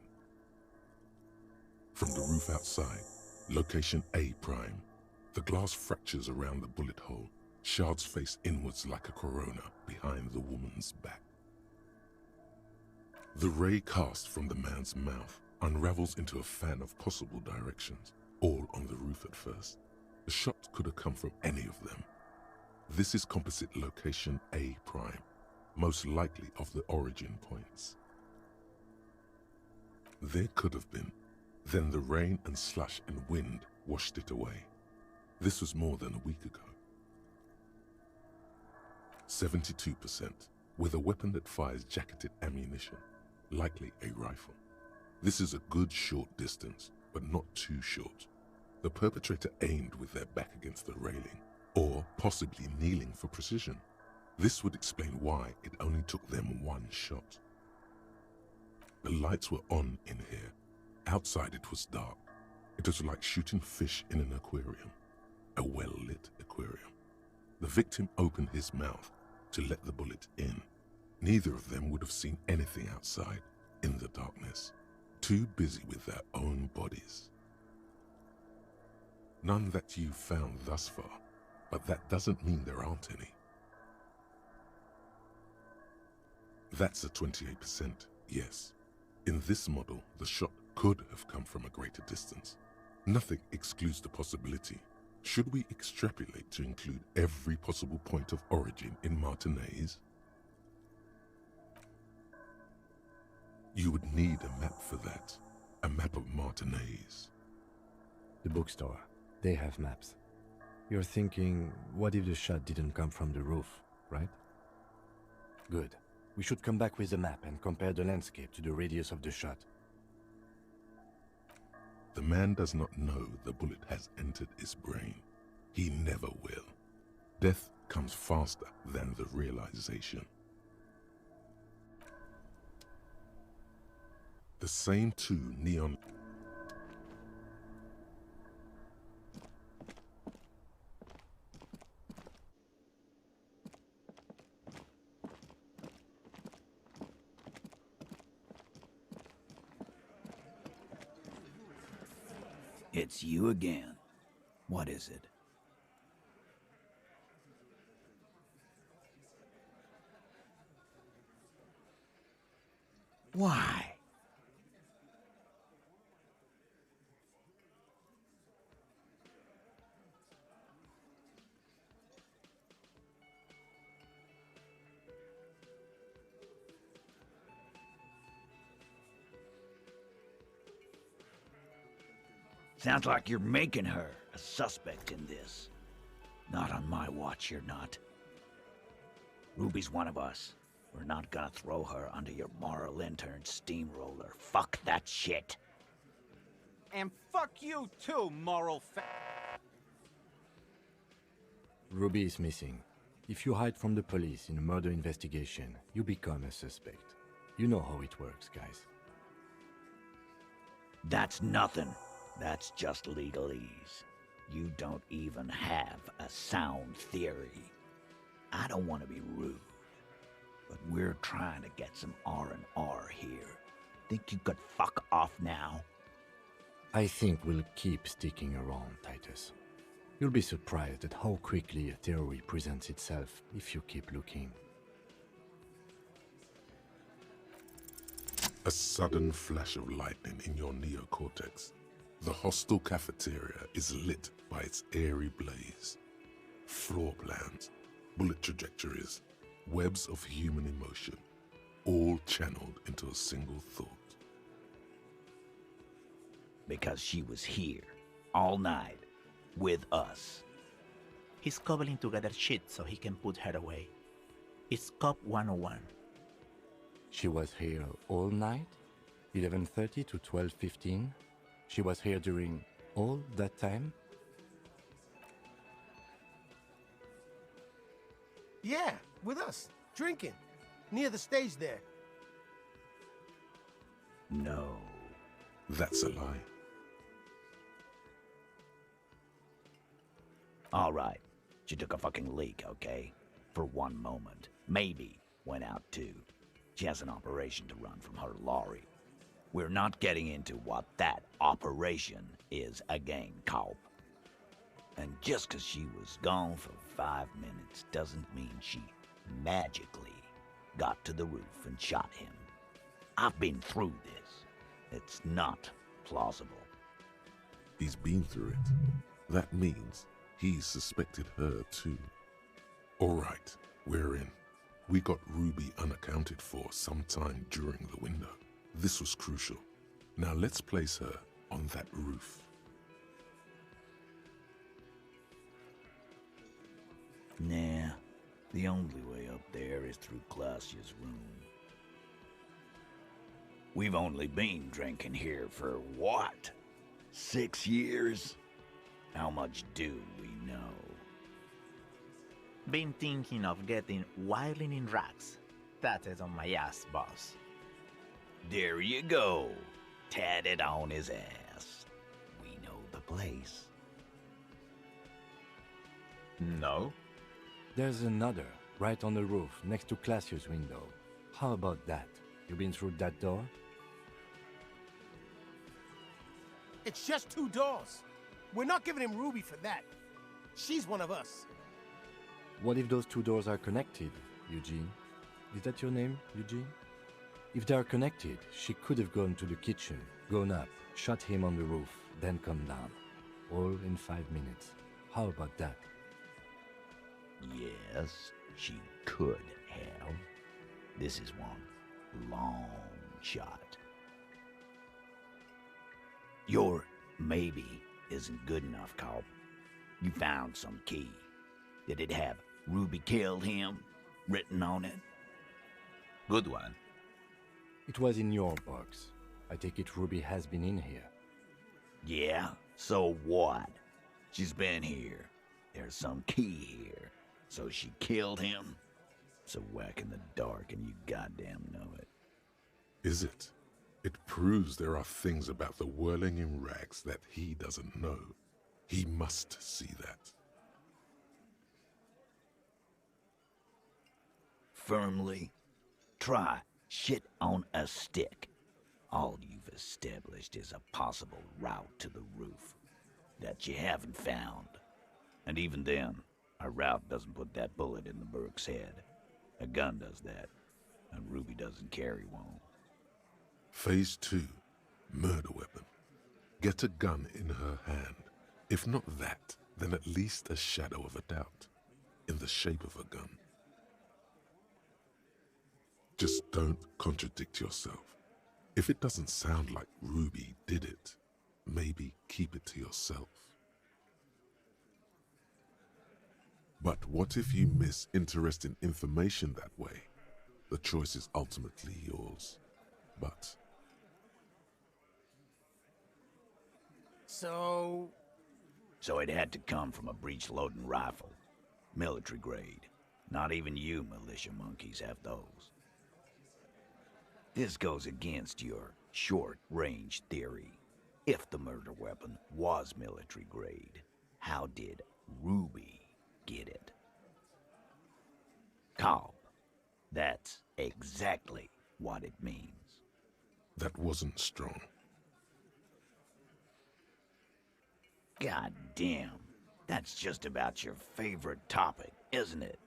S2: From the roof outside, location A prime, the glass fractures around the bullet hole, shards face inwards like a corona behind the woman's back. The ray cast from the man's mouth unravels into a fan of possible directions, all on the roof at first. The shot could have come from any of them. This is composite location A prime, most likely of the origin points. There could have been, then the rain and slush and wind washed it away. This was more than a week ago. 72%, with a weapon that fires jacketed ammunition, likely a rifle. This is a good short distance, but not too short. The perpetrator aimed with their back against the railing, or possibly kneeling for precision. This would explain why it only took them one shot. The lights were on in here. Outside it was dark. It was like shooting fish in an aquarium, a well-lit aquarium. The victim opened his mouth to let the bullet in. Neither of them would have seen anything outside in the darkness, too busy with their own bodies. None that you've found thus far, but that doesn't mean there aren't any. That's a 28%, yes. In this model, the shot could have come from a greater distance. Nothing excludes the possibility. Should we extrapolate to include every possible point of origin in Martinez? You would need a map for that. A map of Martinez.
S3: The bookstore. They have maps. You're thinking, what if the shot didn't come from the roof, right? Good. We should come back with a map and compare the landscape to the radius of the shot.
S2: The man does not know the bullet has entered his brain. He never will. Death comes faster than the realization. The same two neon...
S4: It's you again. What is it? Why? Sounds like you're making her a suspect in this. Not on my watch, you're not. Ruby's one of us. We're not gonna throw her under your moral intern steamroller. Fuck that shit.
S8: And fuck you too, moral
S3: Ruby is missing. If you hide from the police in a murder investigation, you become a suspect. You know how it works, guys.
S4: That's nothing. That's just legalese. You don't even have a sound theory. I don't want to be rude, but we're trying to get some R&R here. Think you could fuck off now?
S3: I think we'll keep sticking around, Titus. You'll be surprised at how quickly a theory presents itself if you keep looking.
S2: A sudden flash of lightning in your neocortex. The hostel cafeteria is lit by its airy blaze. Floor plans, bullet trajectories, webs of human emotion, all channeled into a single thought.
S4: Because she was here, all night, with us.
S13: He's cobbling together shit so he can put her away. It's Cop 101.
S3: She was here all night? 11:30 to 12:15? She was here during all that time?
S9: Yeah, with us, drinking, near the stage there.
S4: No.
S2: That's a lie.
S4: All right. She took a fucking leak, okay? For one moment. Maybe went out too. She has an operation to run from her lorry. We're not getting into what that operation is again, Cop. And just 'cause she was gone for 5 minutes doesn't mean she magically got to the roof and shot him. I've been through this. It's not plausible.
S2: He's been through it. That means he suspected her too. All right, we're in. We got Ruby unaccounted for sometime during the window. This was crucial. Now let's place her on that roof.
S4: Nah, the only way up there is through Clausia's room. We've only been drinking here for what? 6 years? How much do we know?
S13: Been thinking of getting wilding in racks. That is on my ass, boss.
S4: There you go. Tatted on his ass. We know the place.
S13: No.
S3: There's another, right on the roof, next to Clausia's window. How about that? You been through that door?
S9: It's just 2 doors. We're not giving him Ruby for that. She's one of us.
S3: What if those 2 doors are connected, Eugene? Is that your name, Eugene? If they are connected, she could have gone to the kitchen, gone up, shot him on the roof, then come down. All in 5 minutes. How about that?
S4: Yes, she could have. This is one long shot. Your maybe isn't good enough, Cop. You found some key. Did it have Ruby killed him written on it?
S13: Good one.
S3: It was in your box. I take it Ruby has been in here.
S4: Yeah, so what? She's been here. There's some key here. So she killed him? So whack in the dark and you goddamn know it.
S2: Is it? It proves there are things about the whirling in rags that he doesn't know. He must see that.
S4: Firmly? Try shit on a stick. All you've established is a possible route to the roof that you haven't found. And even then, a route doesn't put that bullet in the Burke's head. A gun does that, and Ruby doesn't carry one.
S2: Phase 2, murder weapon. Get a gun in her hand. If not that, then at least a shadow of a doubt, in the shape of a gun. Just don't contradict yourself. If it doesn't sound like Ruby did it, maybe keep it to yourself. But what if you miss interesting information that way? The choice is ultimately yours. But
S9: So
S4: it had to come from a breech-loading rifle. Military grade. Not even you militia monkeys have those. This goes against your short-range theory. If the murder weapon was military grade, how did Ruby get it? Cop, that's exactly what it means.
S2: that wasn't strong.
S4: God damn. That's just about your favorite topic, isn't it?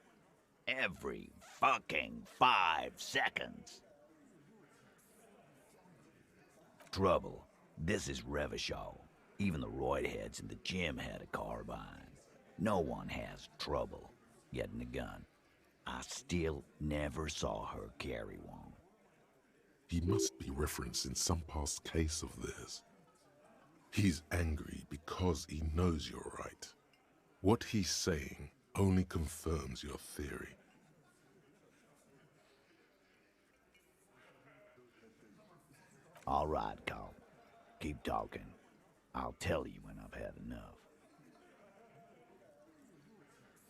S4: Every fucking 5 seconds. Trouble. This is Revachol. Even the roidheads in the gym had a carbine. No one has trouble getting a gun. I still never saw her carry one.
S2: He must be referencing some past case of theirs. He's angry because he knows you're right. What he's saying only confirms your theory.
S4: All right, Carl. Keep talking. I'll tell you when I've had enough.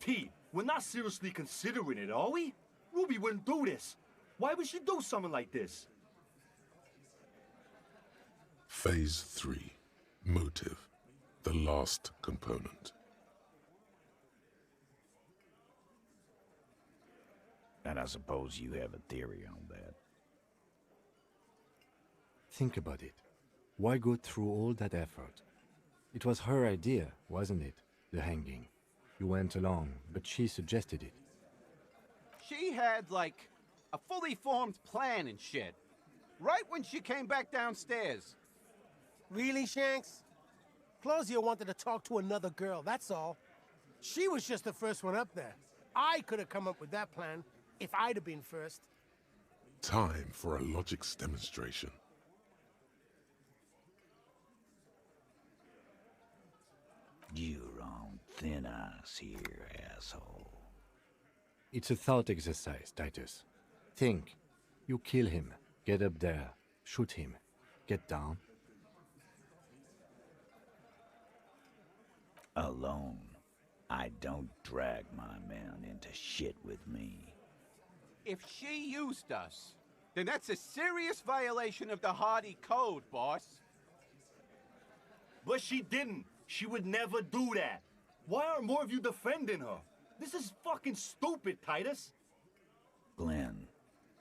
S7: T, we're not seriously considering it, are we? Ruby wouldn't do this. Why would she do something like this?
S2: Phase 3. Motive. The last component.
S4: And I suppose you have a theory on that.
S3: Think about it. Why go through all that effort? It was her idea, wasn't it? The hanging. You went along, but she suggested it.
S8: She had, like, a fully formed plan and shit. Right when she came back downstairs.
S9: Really, Shanks? Claudia wanted to talk to another girl, that's all. She was just the first one up there. I could have come up with that plan if I'd have been first.
S2: Time for a logics demonstration.
S4: You're on thin ice here, asshole.
S3: It's a thought exercise, Titus. Think. You kill him. Get up there. Shoot him. Get down.
S4: Alone. I don't drag my man into shit with me.
S8: If she used us, then that's a serious violation of the Hardy Code, boss.
S7: But she didn't. She would never do that. Why aren't more of you defending her? This is fucking stupid, Titus.
S4: Glenn,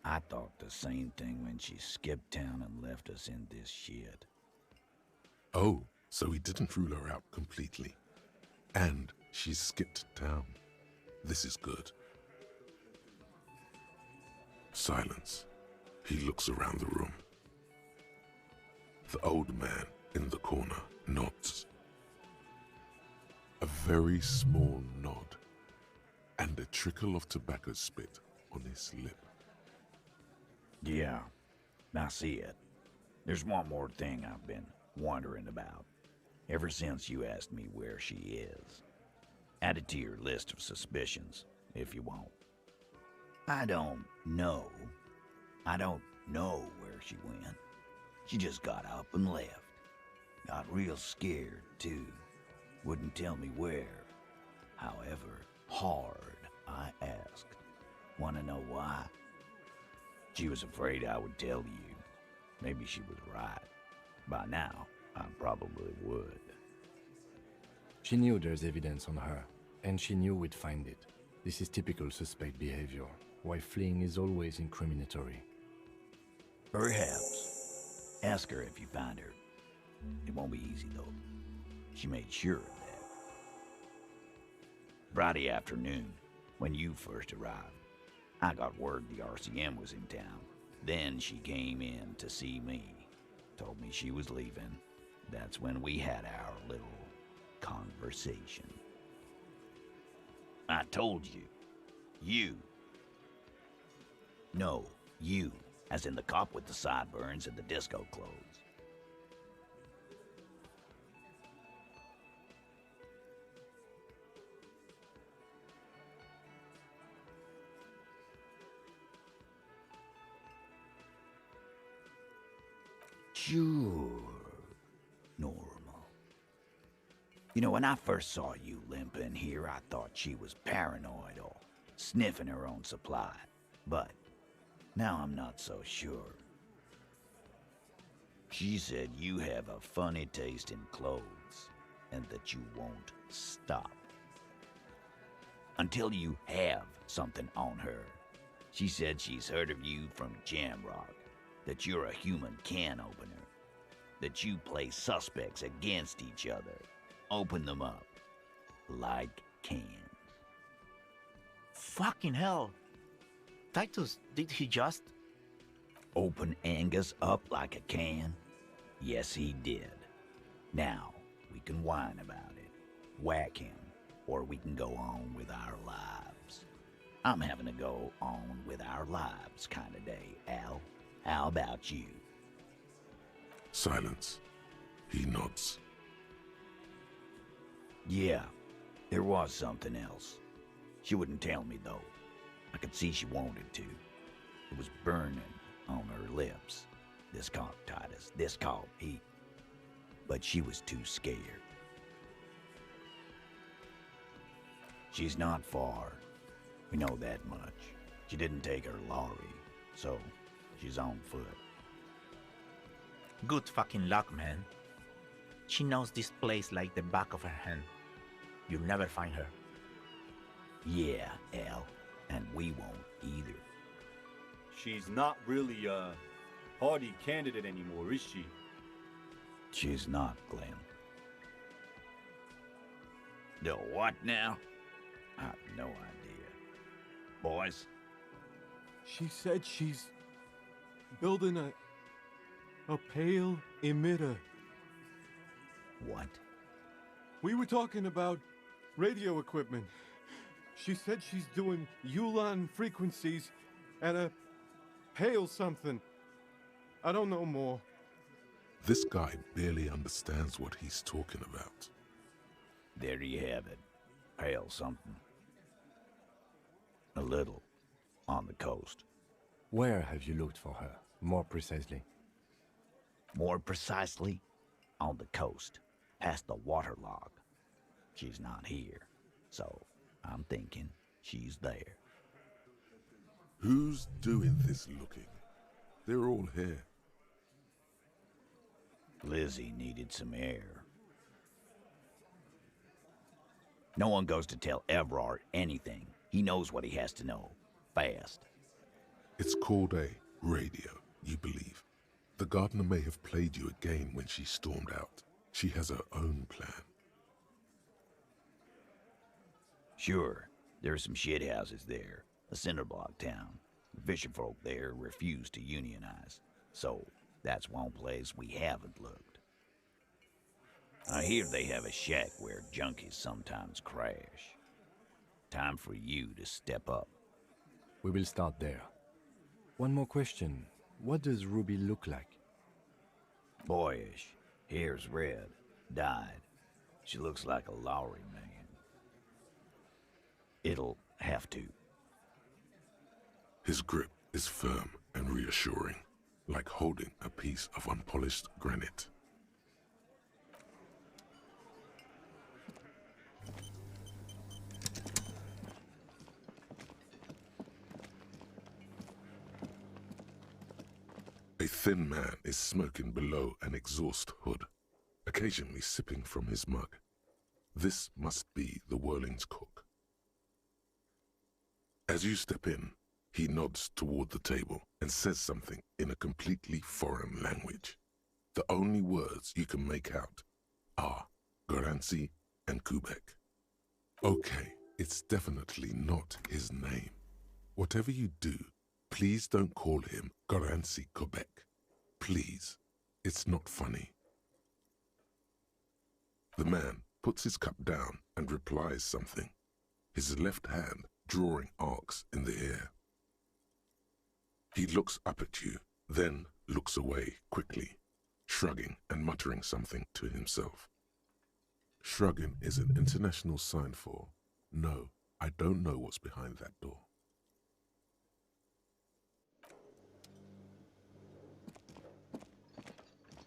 S4: I thought the same thing when she skipped town and left us in this shit.
S2: Oh, so he didn't rule her out completely. And she skipped town. This is good. Silence. He looks around the room. The old man in the corner nods. A very small nod, and a trickle of tobacco spit on his lip.
S4: Yeah, I see it. There's one more thing I've been wondering about, ever since you asked me where she is. Add it to your list of suspicions, if you want. I don't know where she went. She just got up and left. Got real scared, too. Wouldn't tell me where. However hard I asked. Wanna know why? She was afraid I would tell you. Maybe she was right. By now, I probably would.
S3: She knew there's evidence on her, and she knew we'd find it. This is typical suspect behavior, why fleeing is always incriminatory.
S4: Perhaps. Ask her if you find her. It won't be easy, though. She made sure of that. Friday afternoon, when you first arrived, I got word the RCM was in town. Then she came in to see me. Told me she was leaving. That's when we had our little conversation. I told you. No, you, as in the cop with the sideburns and the disco clothes. Sure. Normal. You know, when I first saw you limp in here, I thought she was paranoid or sniffing her own supply. But now I'm not so sure. She said you have a funny taste in clothes and that you won't stop. Until you have something on her. She said she's heard of you from Jamrock, that you're a human can opener, that you play suspects against each other, Open them up. Like cans.
S13: Fucking hell. Titus, did he just...
S4: Open Angus up like a can? Yes, he did. Now, we can whine about it, whack him, or we can go on with our lives. I'm having to go on with our lives kind of day, Al. How about you?
S2: Silence. He nods.
S4: Yeah, there was something else. She wouldn't tell me, though. I could see she wanted to. It was burning on her lips. This caught Titus. This caught Pete. But she was too scared. She's not far. We know that much. She didn't take her lorry, so she's on foot.
S13: Good fucking luck, man. She knows this place like the back of her hand. You'll never find her.
S4: Yeah, Al. And we won't either.
S7: She's not really a hardy candidate anymore, is she?
S4: She's not, Glenn. The what now? I have no idea. Boys?
S10: She said she's building a pale emitter.
S4: What?
S10: We were talking about radio equipment. She said she's doing Ulan frequencies and a pale something. I don't know more.
S2: This guy barely understands what he's talking about.
S4: There you have it. Pale something. A little. On the coast.
S3: Where have you looked for her, more precisely?
S4: More precisely, on the coast, past the waterlock. She's not here, so I'm thinking she's there.
S2: Who's doing this looking? They're all here.
S4: Lizzie needed some air. No one goes to tell Evrard anything. He knows what he has to know. Fast.
S2: It's called a radio, you believe. The gardener may have played you a game when she stormed out. She has her own plan.
S4: Sure, there are some shithouses there. A cinderblock town. The fisherfolk there refuse to unionize. So, that's one place we haven't looked. I hear they have a shack where junkies sometimes crash. Time for you to step up.
S3: We will start there. One more question. What does Ruby look like?
S4: Boyish. Hair's red. Dyed. She looks like a Lowry man. It'll have to.
S2: His grip is firm and reassuring, like holding a piece of unpolished granite. A thin man is smoking below an exhaust hood, occasionally sipping from his mug. This must be the Whirling's cook. As you step in, he nods toward the table and says something in a completely foreign language. The only words you can make out are Goranci and Kubek. Okay, it's definitely not his name. Whatever you do, please don't call him Goranci Kubek. Please, it's not funny. The man puts his cup down and replies something, his left hand drawing arcs in the air. He looks up at you, then looks away quickly, shrugging and muttering something to himself. Shrugging is an international sign for, no, I don't know what's behind that door.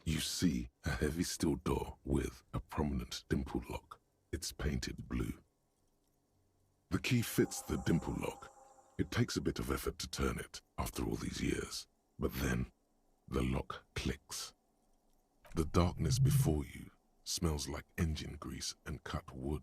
S2: You see a heavy steel door with a prominent dimple lock. It's painted blue. The key fits the dimple lock. It takes a bit of effort to turn it after all these years, but then the lock clicks. The darkness before you smells like engine grease and cut wood.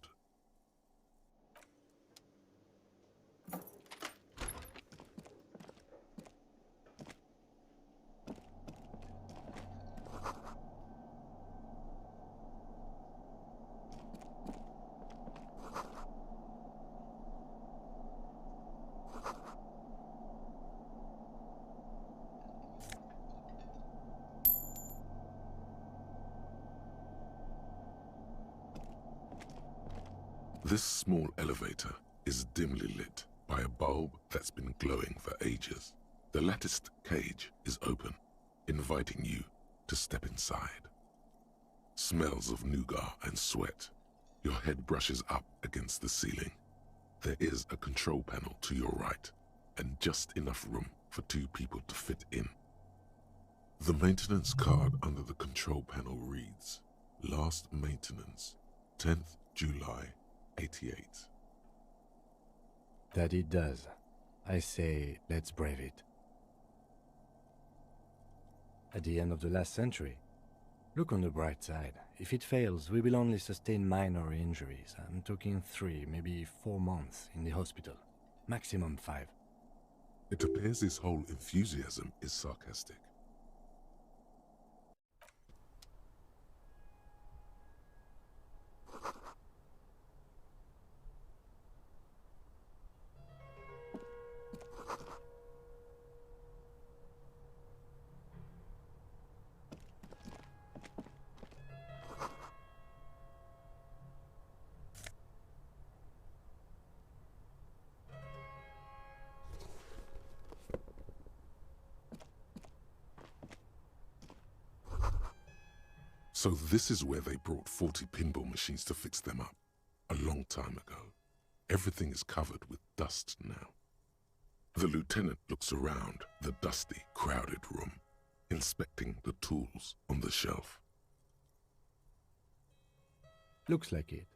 S2: This small elevator is dimly lit by a bulb that's been glowing for ages. The latticed cage is open, inviting you to step inside. Smells of nougat and sweat. Your head brushes up against the ceiling. There is a control panel to your right, and just enough room for 2 people to fit in. The maintenance card under the control panel reads, Last maintenance, 10th July, 88.
S3: That it does. I say, let's brave it. At the end of the last century, look on the bright side. If it fails, we will only sustain minor injuries. I'm talking 3, maybe 4 months in the hospital. Maximum 5.
S2: It appears his whole enthusiasm is sarcastic. So this is where they brought 40 pinball machines to fix them up, a long time ago. Everything is covered with dust now. The lieutenant looks around the dusty, crowded room, inspecting the tools on the shelf.
S3: Looks like it.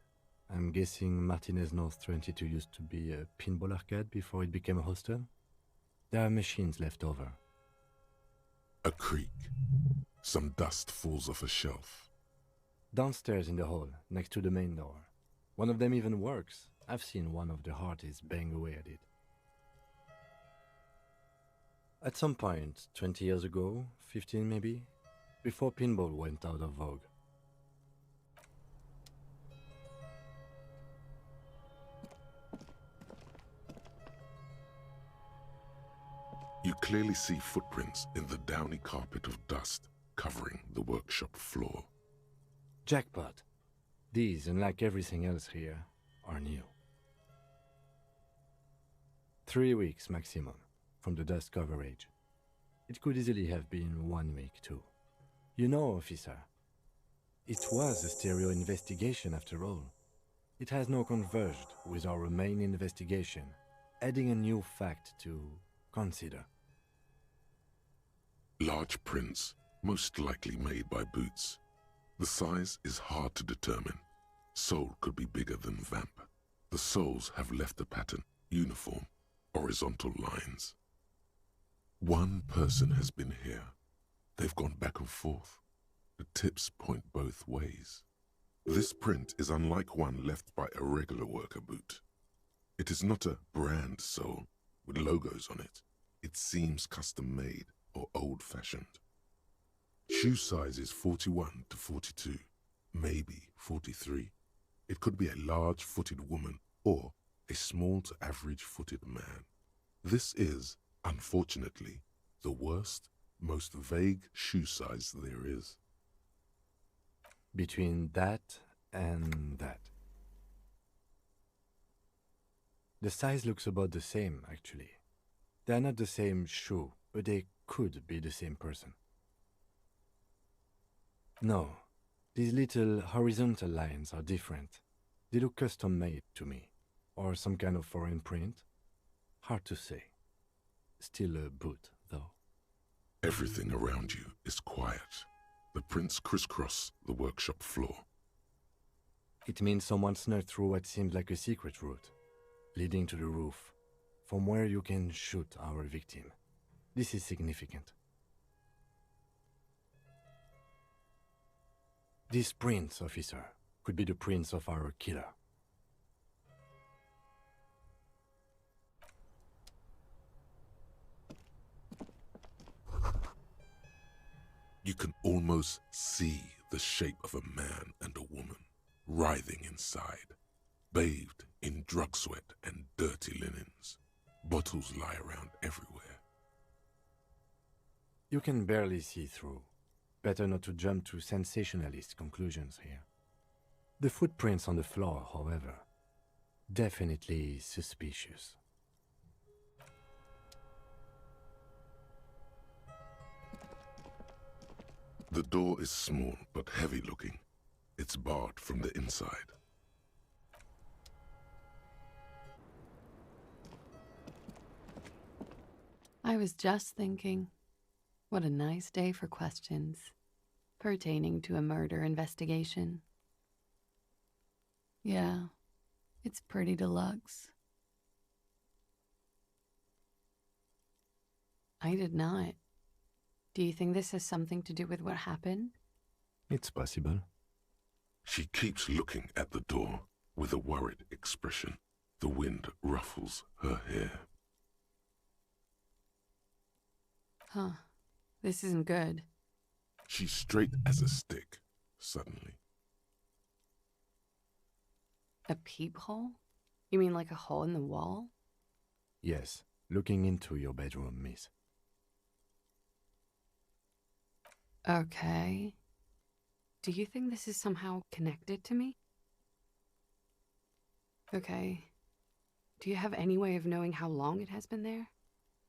S3: I'm guessing Martinez North 22 used to be a pinball arcade before it became a hostel? There are machines left over.
S2: A creak. Some dust falls off a shelf.
S3: Downstairs in the hall, next to the main door. One of them even works. I've seen one of the artists bang away at it. At some point, 20 years ago, 15 maybe, before pinball went out of vogue.
S2: You clearly see footprints in the downy carpet of dust covering the workshop floor.
S3: Jackpot. These, unlike everything else here, are new. 3 weeks maximum from the dust coverage. It could easily have been 1 week too. You know, officer, it was a stereo investigation after all. It has now converged with our main investigation, adding a new fact to consider.
S2: Large prints, most likely made by Boots. The size is hard to determine. Sole could be bigger than Vamp. The soles have left a pattern, uniform, horizontal lines. One person has been here. They've gone back and forth. The tips point both ways. This print is unlike one left by a regular worker boot. It is not a brand sole with logos on it. It seems custom-made or old-fashioned. Shoe size is 41 to 42, maybe 43. It could be a large-footed woman or a small to average-footed man. This is, unfortunately, the worst, most vague shoe size there is.
S3: Between that and that. The size looks about the same, actually. They are not the same shoe, but they could be the same person. No, these little horizontal lines are different. They look custom-made to me, or some kind of foreign print. Hard to say. Still a boot, though.
S2: Everything around you is quiet. The prints crisscross the workshop floor.
S3: It means someone snuck through what seems like a secret route, leading to the roof, from where you can shoot our victim. This is significant. These prints, officer, could be the prints of our killer.
S2: You can almost see the shape of a man and a woman writhing inside, bathed in drug sweat and dirty linens. Bottles lie around everywhere.
S3: You can barely see through. Better not to jump to sensationalist conclusions here. The footprints on the floor, however, Definitely suspicious.
S2: The door is small but heavy looking. It's barred from the inside.
S1: I was just thinking, what a nice day for questions pertaining to a murder investigation. Yeah, it's pretty deluxe. I did not. Do you think this has something to do with what happened?
S3: It's possible.
S2: She keeps looking at the door with a worried expression. The wind ruffles her hair.
S1: Huh. This isn't good.
S2: She's straight as a stick, suddenly.
S1: A peephole? You mean like a hole in the wall?
S3: Yes, looking into your bedroom, miss.
S1: Okay. Do you think this is somehow connected to me? Okay. Do you have any way of knowing how long it has been there?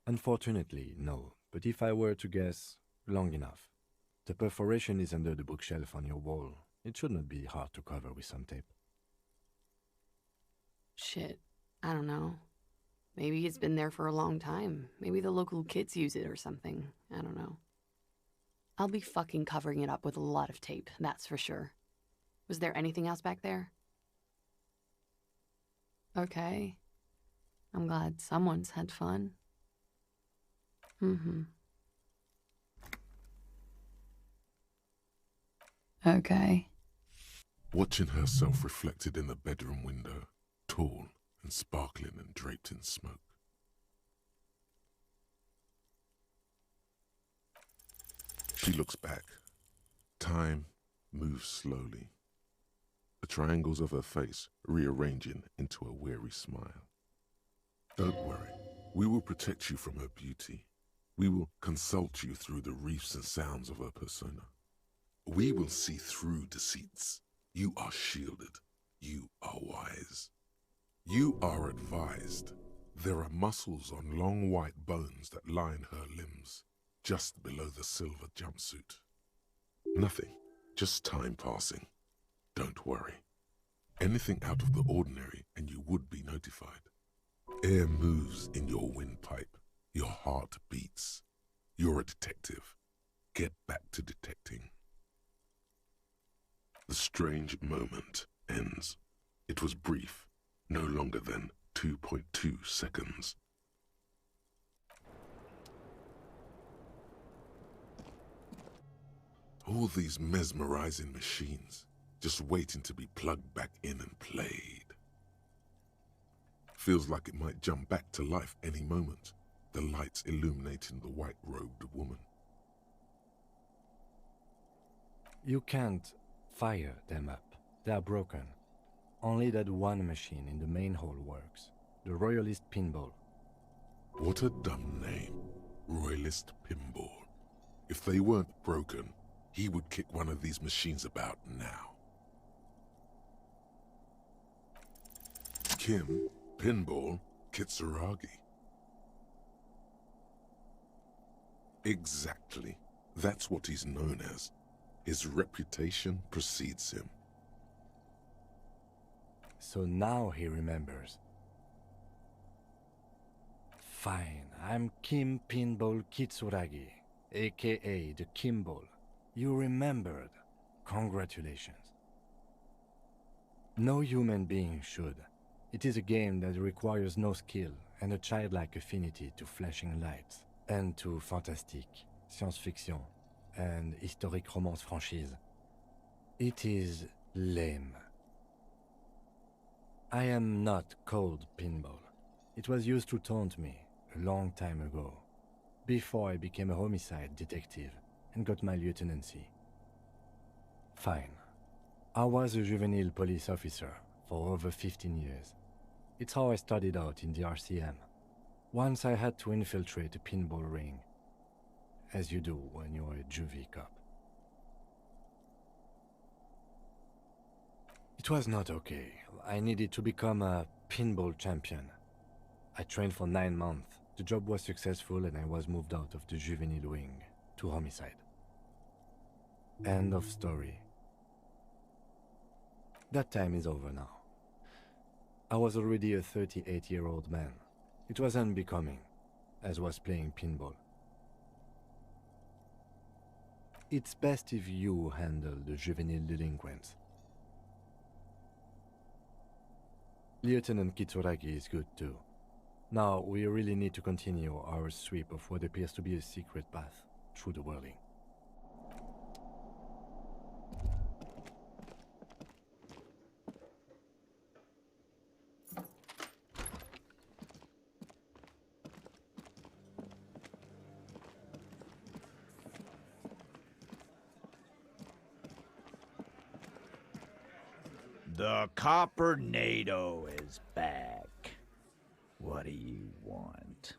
S3: Unfortunately, no. But if I were to guess, long enough. The perforation is under the bookshelf on your wall. It should not be hard to cover with some tape.
S1: Shit. I don't know. Maybe it's been there for a long time. Maybe the local kids use it or something. I don't know. I'll be fucking covering it up with a lot of tape, that's for sure. Was there anything else back there? Okay. I'm glad someone's had fun. Okay.
S2: Watching herself reflected in the bedroom window, tall and sparkling and draped in smoke. She looks back. Time moves slowly. The triangles of her face rearranging into a weary smile. Don't worry. We will protect you from her beauty. We will consult you through the reefs and sounds of her persona. We will see through deceits. You are shielded. You are wise. You are advised. There are muscles on long white bones that line her limbs, just below the silver jumpsuit. Nothing, just time passing. Don't worry. Anything out of the ordinary and you would be notified. Air moves in your windpipe. Your heart beats. You're a detective. Get back to detecting. The strange moment ends. It was brief, no longer than 2.2 seconds. All these mesmerizing machines, just waiting to be plugged back in and played. Feels like it might jump back to life any moment, the lights illuminating the white-robed woman.
S3: You can't fire them up. They are broken. Only that one machine in the main hall works. The Royalist Pinball.
S2: What a dumb name. Royalist Pinball. If they weren't broken, he would kick one of these machines about now. Kim, Pinball, Kitsuragi. Exactly. That's what he's known as. His reputation precedes him.
S3: So now he remembers. Fine, I'm Kim Pinball Kitsuragi, aka the Kimball. You remembered. Congratulations. No human being should. It is a game that requires no skill and a childlike affinity to flashing lights and to fantastique, science-fiction, and historic romance franchise. It is lame. I am not called Pinball. It was used to taunt me a long time ago, before I became a homicide detective and got my lieutenancy. Fine. I was a juvenile police officer for over 15 years. It's how I started out in the RCM. Once I had to infiltrate a pinball ring, as you do when you're a juvie cop. It was not okay. I needed to become a pinball champion. I trained for 9 months. The job was successful and I was moved out of the juvenile wing to homicide. End of story. That time is over now. I was already a 38-year-old man. It was unbecoming, as was playing pinball. It's best if you handle the juvenile delinquents. Lieutenant Kitsuragi is good too. Now, we really need to continue our sweep of what appears to be a secret path through the whirling.
S4: The Coppernado is back. What do you want?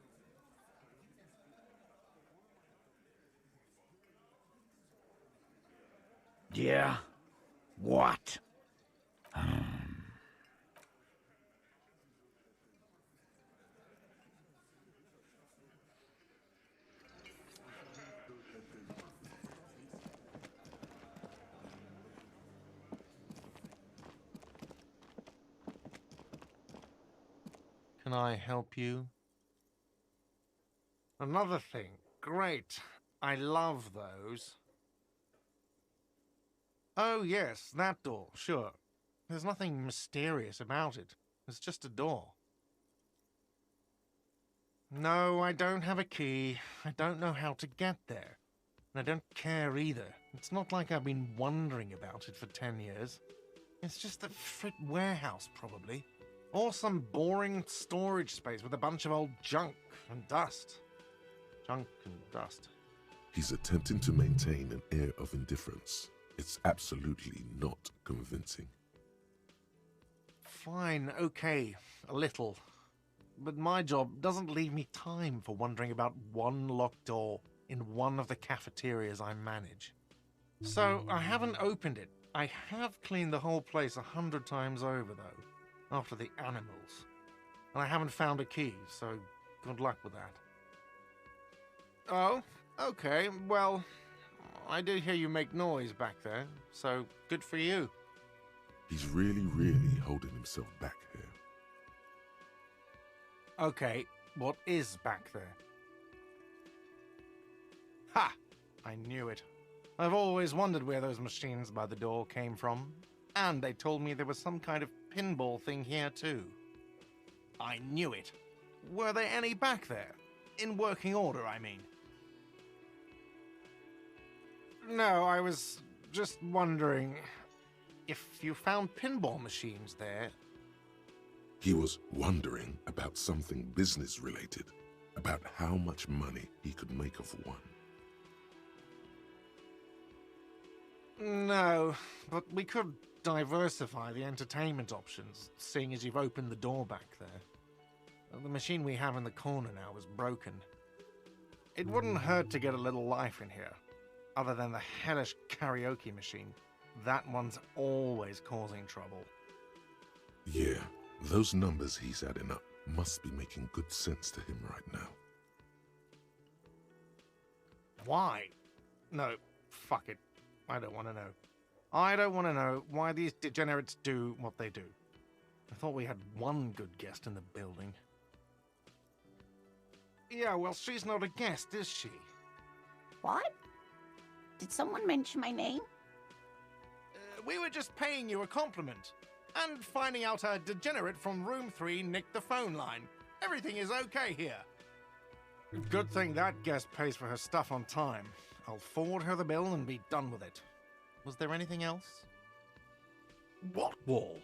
S4: Yeah? What?
S6: Can I help you? Another thing. Great. I love those. Oh, yes, that door, sure. There's nothing mysterious about it. It's just a door. No, I don't have a key. I don't know how to get there. And I don't care either. It's not like I've been wondering about it for 10 years. It's just a frit warehouse, probably. Or some boring storage space with a bunch of old junk and dust. Junk and dust.
S2: He's attempting to maintain an air of indifference. It's absolutely not convincing.
S6: Fine, okay, a little. But my job doesn't leave me time for wondering about one locked door in one of the cafeterias I manage. So I haven't opened it. I have cleaned the whole place 100 times over, though, after the animals. And I haven't found a key, so good luck with that. Oh, okay, well, I did hear you make noise back there, so good for you.
S2: He's really holding himself back here.
S6: Okay, what is back there? Ha! I knew it. I've always wondered where those machines by the door came from. And they told me there was some kind of pinball thing here too. I knew it. Were there any back there? In working order, I mean. No, I was just wondering if you found pinball machines there.
S2: He was wondering about something business-related, about how much money he could make of one.
S6: No, but we could diversify the entertainment options, seeing as you've opened the door back there. The machine we have in the corner now is broken. It wouldn't hurt to get a little life in here, other than the hellish karaoke machine. That one's always causing trouble.
S2: Yeah, those numbers he's adding up must be making good sense to him right now.
S6: Why? No, fuck it. I don't want to know. I don't want to know why these degenerates do what they do. I thought we had one good guest in the building. Yeah, well, she's not a guest, is she?
S14: What? Did someone mention my name?
S6: We were just paying you a compliment. And finding out a degenerate from room 3 nicked the phone line. Everything is okay here. Good thing that guest pays for her stuff on time. I'll forward her the bill and be done with it. Was there anything else? What wall?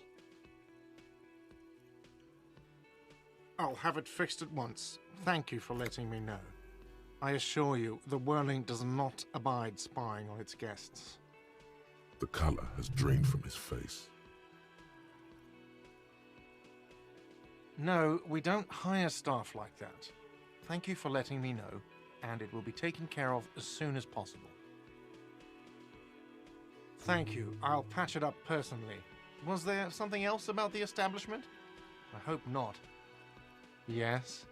S6: I'll have it fixed at once. Thank you for letting me know. I assure you, the whirling does not abide spying on its guests.
S2: The color has drained from his face.
S6: No, we don't hire staff like that. Thank you for letting me know, and it will be taken care of as soon as possible. Thank you. I'll patch it up personally. Was there something else about the establishment? I hope not. Yes?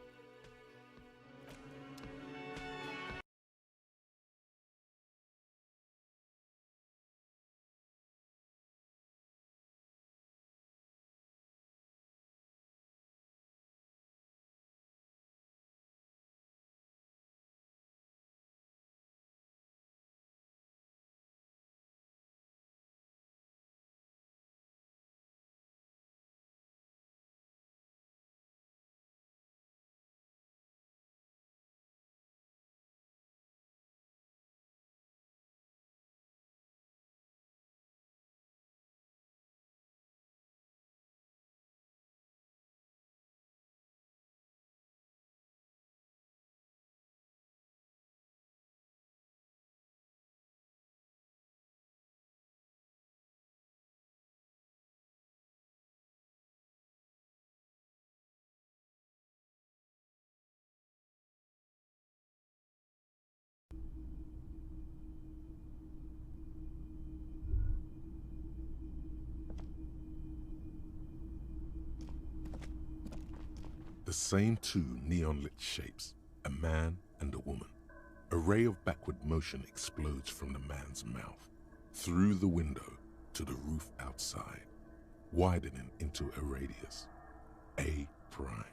S2: The same two neon-lit shapes, a man and a woman. A ray of backward motion explodes from the man's mouth, through the window to the roof outside, widening into a radius, A prime.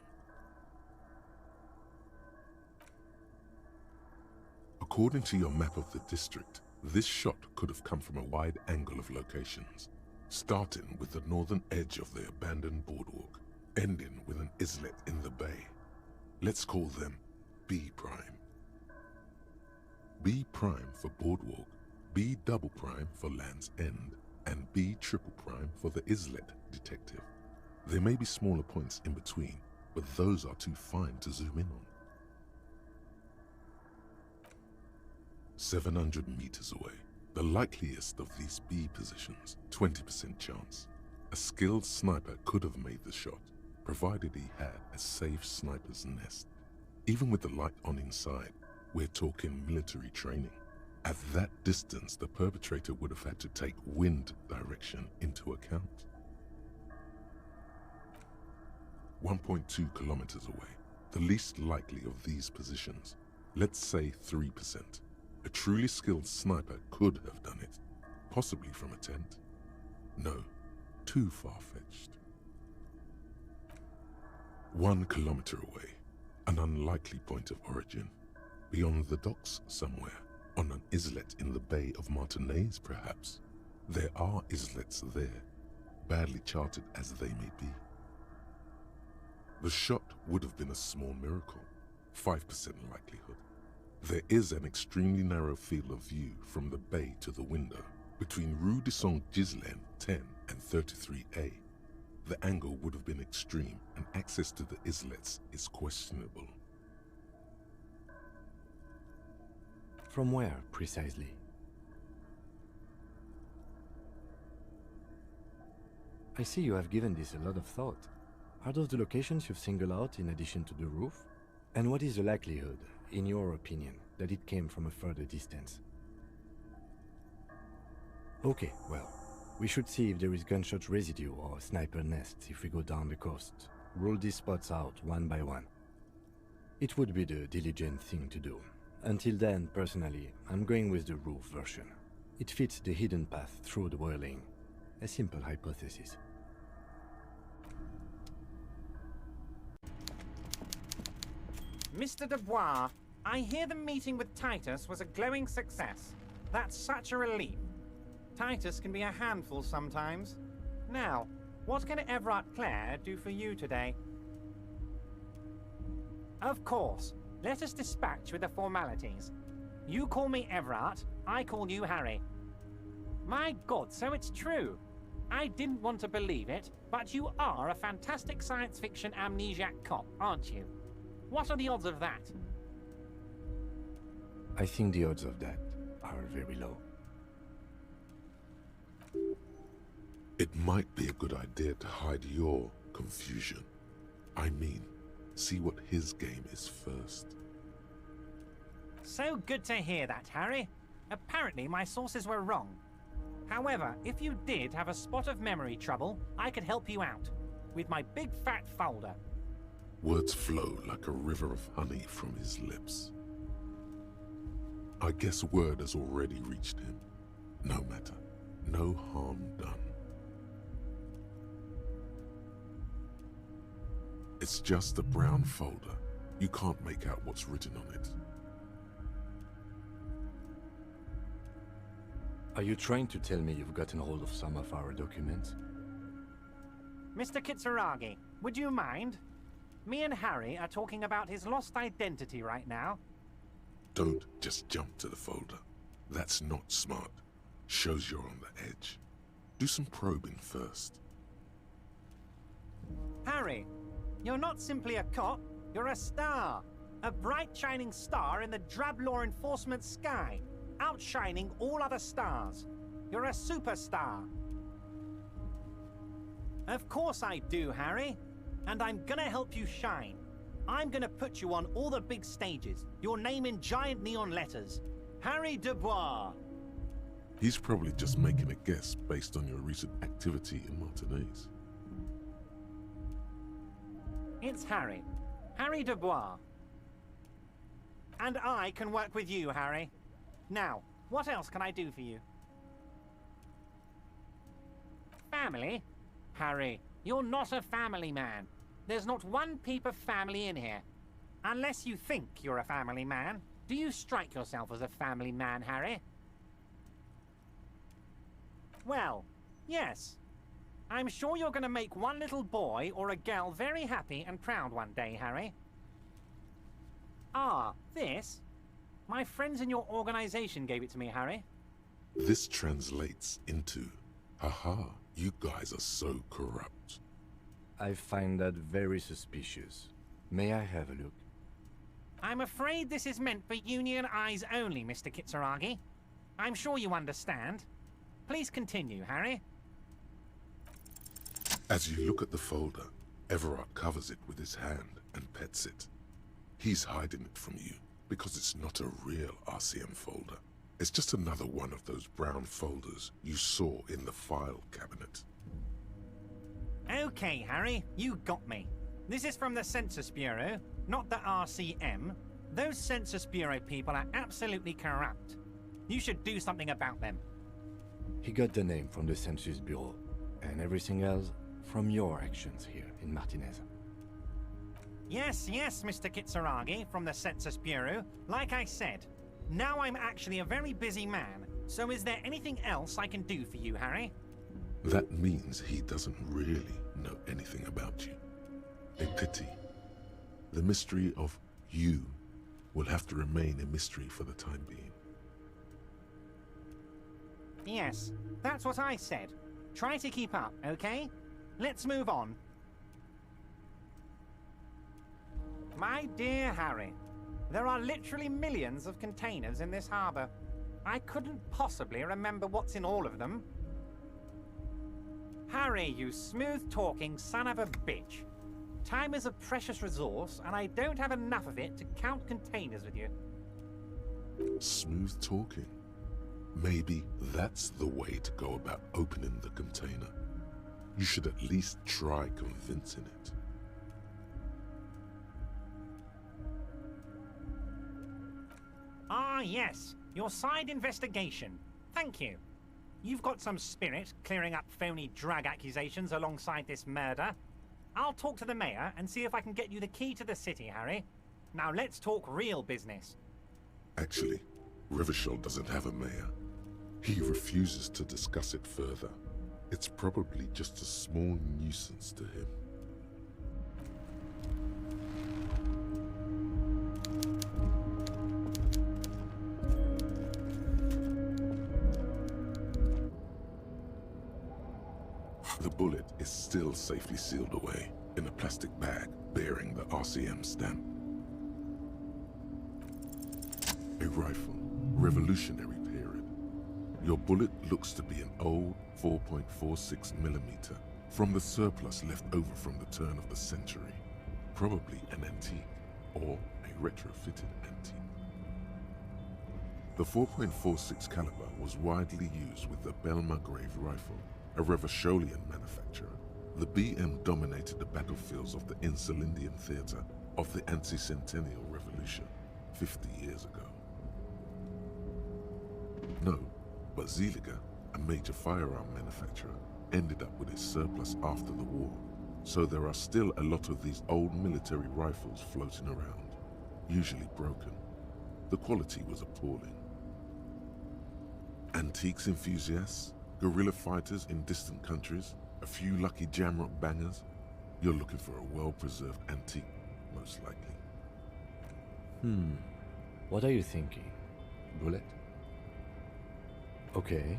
S2: According to your map of the district, this shot could have come from a wide angle of locations, starting with the northern edge of the abandoned boardwalk, ending with an islet in the bay. Let's call them B prime. B prime for boardwalk, B double prime for Land's End, and B triple prime for the islet detective. There may be smaller points in between, but those are too fine to zoom in on. 700 meters away, the likeliest of these B positions, 20% chance. A skilled sniper could have made the shot, provided he had a safe sniper's nest. Even with the light on inside, we're talking military training. At that distance, the perpetrator would have had to take wind direction into account. 1.2 kilometers away, the least likely of these positions, let's say 3%. A truly skilled sniper could have done it, possibly from a tent. No, too far-fetched. 1 kilometer away, an unlikely point of origin. Beyond the docks somewhere, on an islet in the Bay of Martinez perhaps. There are islets there, badly charted as they may be. The shot would have been a small miracle, 5% likelihood. There is an extremely narrow field of view from the bay to the window, between Rue de Saint-Ghislain 10 and 33A. The angle would have been extreme, and access to the islets is questionable.
S3: From where, precisely? I see you have given this a lot of thought. Are those the locations you've singled out in addition to the roof? And what is the likelihood, in your opinion, that it came from a further distance? Okay, well, we should see if there is gunshot residue or sniper nests if we go down the coast. Rule these spots out one by one. It would be the diligent thing to do. Until then, personally, I'm going with the roof version. It fits the hidden path through the whirling. A simple hypothesis.
S15: Mr. Dubois, I hear the meeting with Titus was a glowing success. That's such a relief. Titus can be a handful sometimes. Now, what can Everard Clare do for you today? Of course. Let us dispatch with the formalities. You call me Everard, I call you Harry. My God, so it's true. I didn't want to believe it, but you are a fantastic science fiction amnesiac cop, aren't you? What are the odds of that?
S3: I think the odds of that are very low.
S2: It might be a good idea to hide your confusion. I mean, see what his game is first.
S15: So good to hear that, Harry. Apparently my sources were wrong. However, if you did have a spot of memory trouble, I could help you out. with my big fat folder.
S2: Words flow like a river of honey from his lips. I guess word has already reached him. No matter. No harm done. It's just a brown folder. You can't make out what's written on it.
S3: Are you trying to tell me you've gotten hold of some of our documents?
S15: Mr. Kitsuragi, would you mind? Me and Harry are talking about his lost identity right now.
S2: Don't just jump to the folder. That's not smart. Shows you're on the edge. Do some probing first.
S15: Harry, you're not simply a cop, you're a star. A bright shining star in the drab law enforcement sky, outshining all other stars. You're a superstar. Of course I do, Harry. And I'm gonna help you shine. I'm gonna put you on all the big stages, your name in giant neon letters. Harry Dubois.
S2: He's probably just making a guess based on your recent activity in Martinez.
S15: It's Harry. Harry Dubois. And I can work with you, Harry. Now, what else can I do for you? Family? Harry, you're not a family man. There's not one peep of family in here. Unless you think you're a family man. Do you strike yourself as a family man, Harry? Well, yes. I'm sure you're going to make one little boy or a girl very happy and proud one day, Harry. Ah, this? My friends in your organization gave it to me, Harry.
S2: This translates into, haha, you guys are so corrupt.
S3: I find that very suspicious. May I have a look?
S15: I'm afraid this is meant for Union eyes only, Mr. Kitsuragi. I'm sure you understand. Please continue, Harry.
S2: As you look at the folder, Everard covers it with his hand and pets it. He's hiding it from you because it's not a real RCM folder. It's just another one of those brown folders you saw in the file cabinet.
S15: Okay, Harry, you got me. This is from the Census Bureau, not the RCM. Those Census Bureau people are absolutely corrupt. You should do something about them.
S3: He got the name from the Census Bureau, and everything else from your actions here in Martinez.
S15: Yes, Mr. Kitsuragi from the Census Bureau. Like I said, now I'm actually a very busy man, so is there anything else I can do for you, Harry?
S2: That means he doesn't really know anything about you. A pity. The mystery of you will have to remain a mystery for the time being.
S15: Yes, that's what I said. Try to keep up, okay? Let's move on. My dear Harry, there are literally millions of containers in this harbor. I couldn't possibly remember what's in all of them. Harry, you smooth-talking son of a bitch. Time is a precious resource, and I don't have enough of it to count containers with you.
S2: Smooth talking. Maybe that's the way to go about opening the container. You should at least try convincing it.
S15: Ah, yes. Your side investigation. Thank you. You've got some spirit clearing up phony drug accusations alongside this murder. I'll talk to the mayor and see if I can get you the key to the city, Harry. Now let's talk real business.
S2: Actually, Rivershell doesn't have a mayor. He refuses to discuss it further. It's probably just a small nuisance to him. The bullet is still safely sealed away in a plastic bag bearing the RCM stamp. A rifle, Revolutionary period. Your bullet looks to be an old 4.46mm from the surplus left over from the turn of the century. Probably an antique or a retrofitted antique. The 4.46 caliber was widely used with the Belmargrave rifle, a Revacholian manufacturer, The BM dominated the battlefields of the Insulindian theater of the anti-centennial revolution 50 years ago. No, but Zeliger, a major firearm manufacturer, ended up with its surplus after the war, so there are still a lot of these old military rifles floating around, usually broken. The quality was appalling. Antiques enthusiasts, guerrilla fighters in distant countries, a few lucky jamrock bangers. You're looking for a well-preserved antique, most likely.
S3: What are you thinking? Bullet? Okay.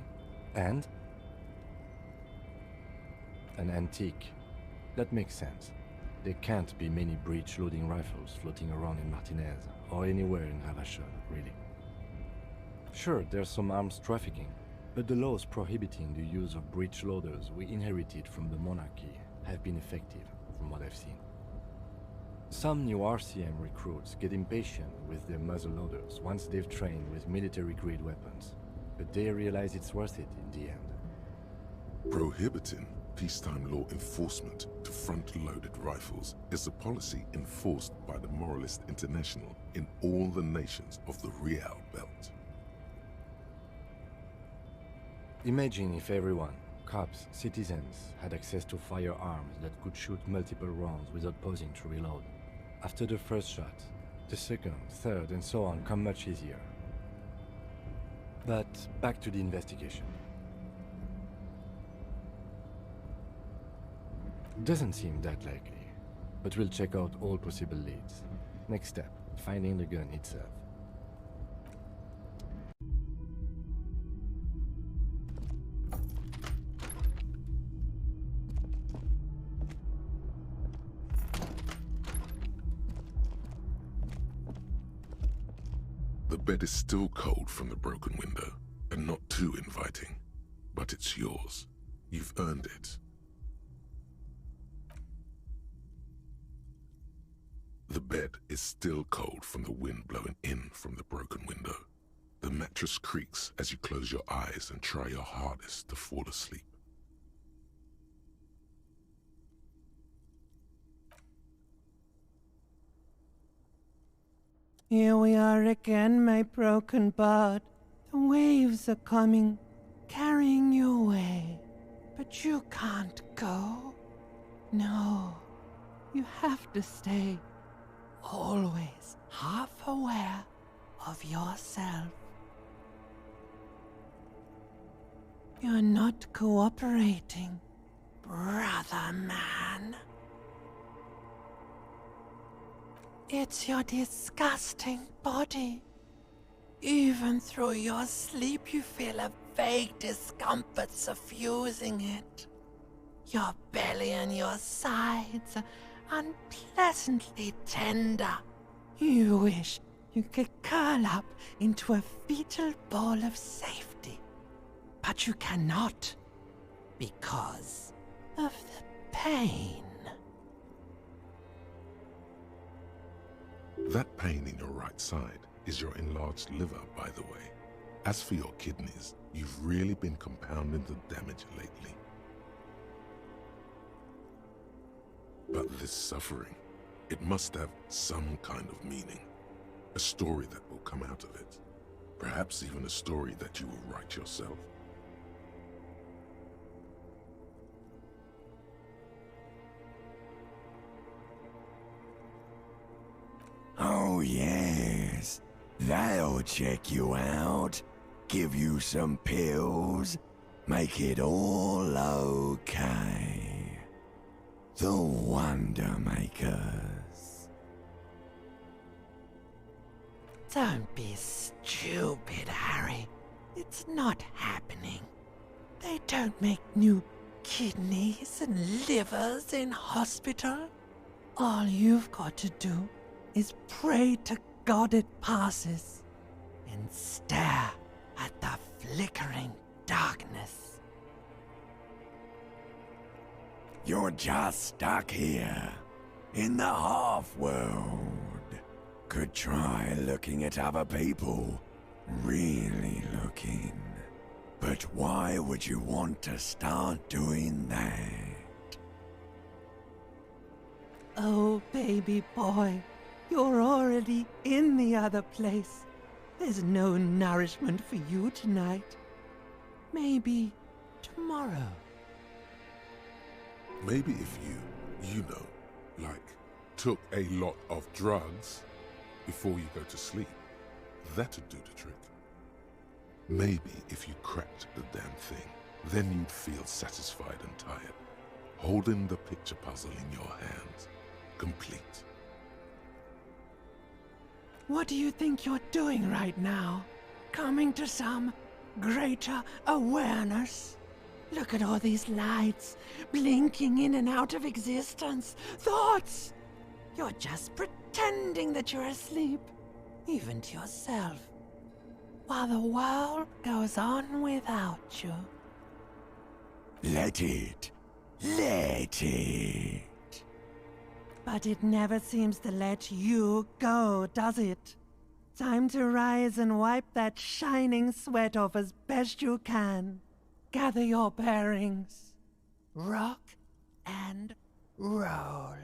S3: And? An antique. That makes sense. There can't be many breech-loading rifles floating around in Martinez, or anywhere in Ravachol, really. Sure, there's some arms trafficking, but the laws prohibiting the use of breech loaders we inherited from the monarchy have been effective, from what I've seen. Some new RCM recruits get impatient with their muzzle loaders once they've trained with military-grade weapons, but they realize it's worth it in the end.
S2: Prohibiting peacetime law enforcement to front-loaded rifles is a policy enforced by the Moralist International in all the nations of the Real Belt.
S3: Imagine if everyone, cops, citizens, had access to firearms that could shoot multiple rounds without pausing to reload. After the first shot, the second, third, and so on come much easier. But back to the investigation. Doesn't seem that likely, but we'll check out all possible leads. Next step, finding the gun itself.
S2: The bed is still cold from the broken window, and not too inviting. But it's yours. You've earned it. The bed is still cold from the wind blowing in from the broken window. The mattress creaks as you close your eyes and try your hardest to fall asleep.
S16: Here we are again, my broken bird. The waves are coming, carrying you away. But you can't go. No, you have to stay. Always half aware of yourself. You're not cooperating, brother man. It's your disgusting body. Even through your sleep you feel a vague discomfort suffusing it. Your belly and your sides are unpleasantly tender. You wish you could curl up into a fetal ball of safety. But you cannot, because of the pain.
S2: That pain in your right side is your enlarged liver, by the way. As for your kidneys, you've really been compounding the damage lately. But this suffering, it must have some kind of meaning. A story that will come out of it. Perhaps even a story that you will write yourself.
S17: Oh yes, they'll check you out, give you some pills, make it all okay. The Wonder Makers.
S16: Don't be stupid, Harry. It's not happening. They don't make new kidneys and livers in hospital. All you've got to do is pray to God it passes and stare at the flickering darkness.
S17: You're just stuck here, in the half-world. Could try looking at other people, really looking. But why would you want to start doing that?
S16: Oh, baby boy, you're already in the other place. There's no nourishment for you tonight. Maybe tomorrow.
S2: Maybe if you know, like, took a lot of drugs before you go to sleep, that'd do the trick. Maybe if you cracked the damn thing, then you'd feel satisfied and tired, holding the picture puzzle in your hands, complete.
S16: What do you think you're doing right now? Coming to some greater awareness? Look at all these lights, blinking in and out of existence. Thoughts! You're just pretending that you're asleep, even to yourself, while the world goes on without you.
S17: Let it. Let it.
S16: But it never seems to let you go, does it? Time to rise and wipe that shining sweat off as best you can. Gather your bearings. Rock and roll.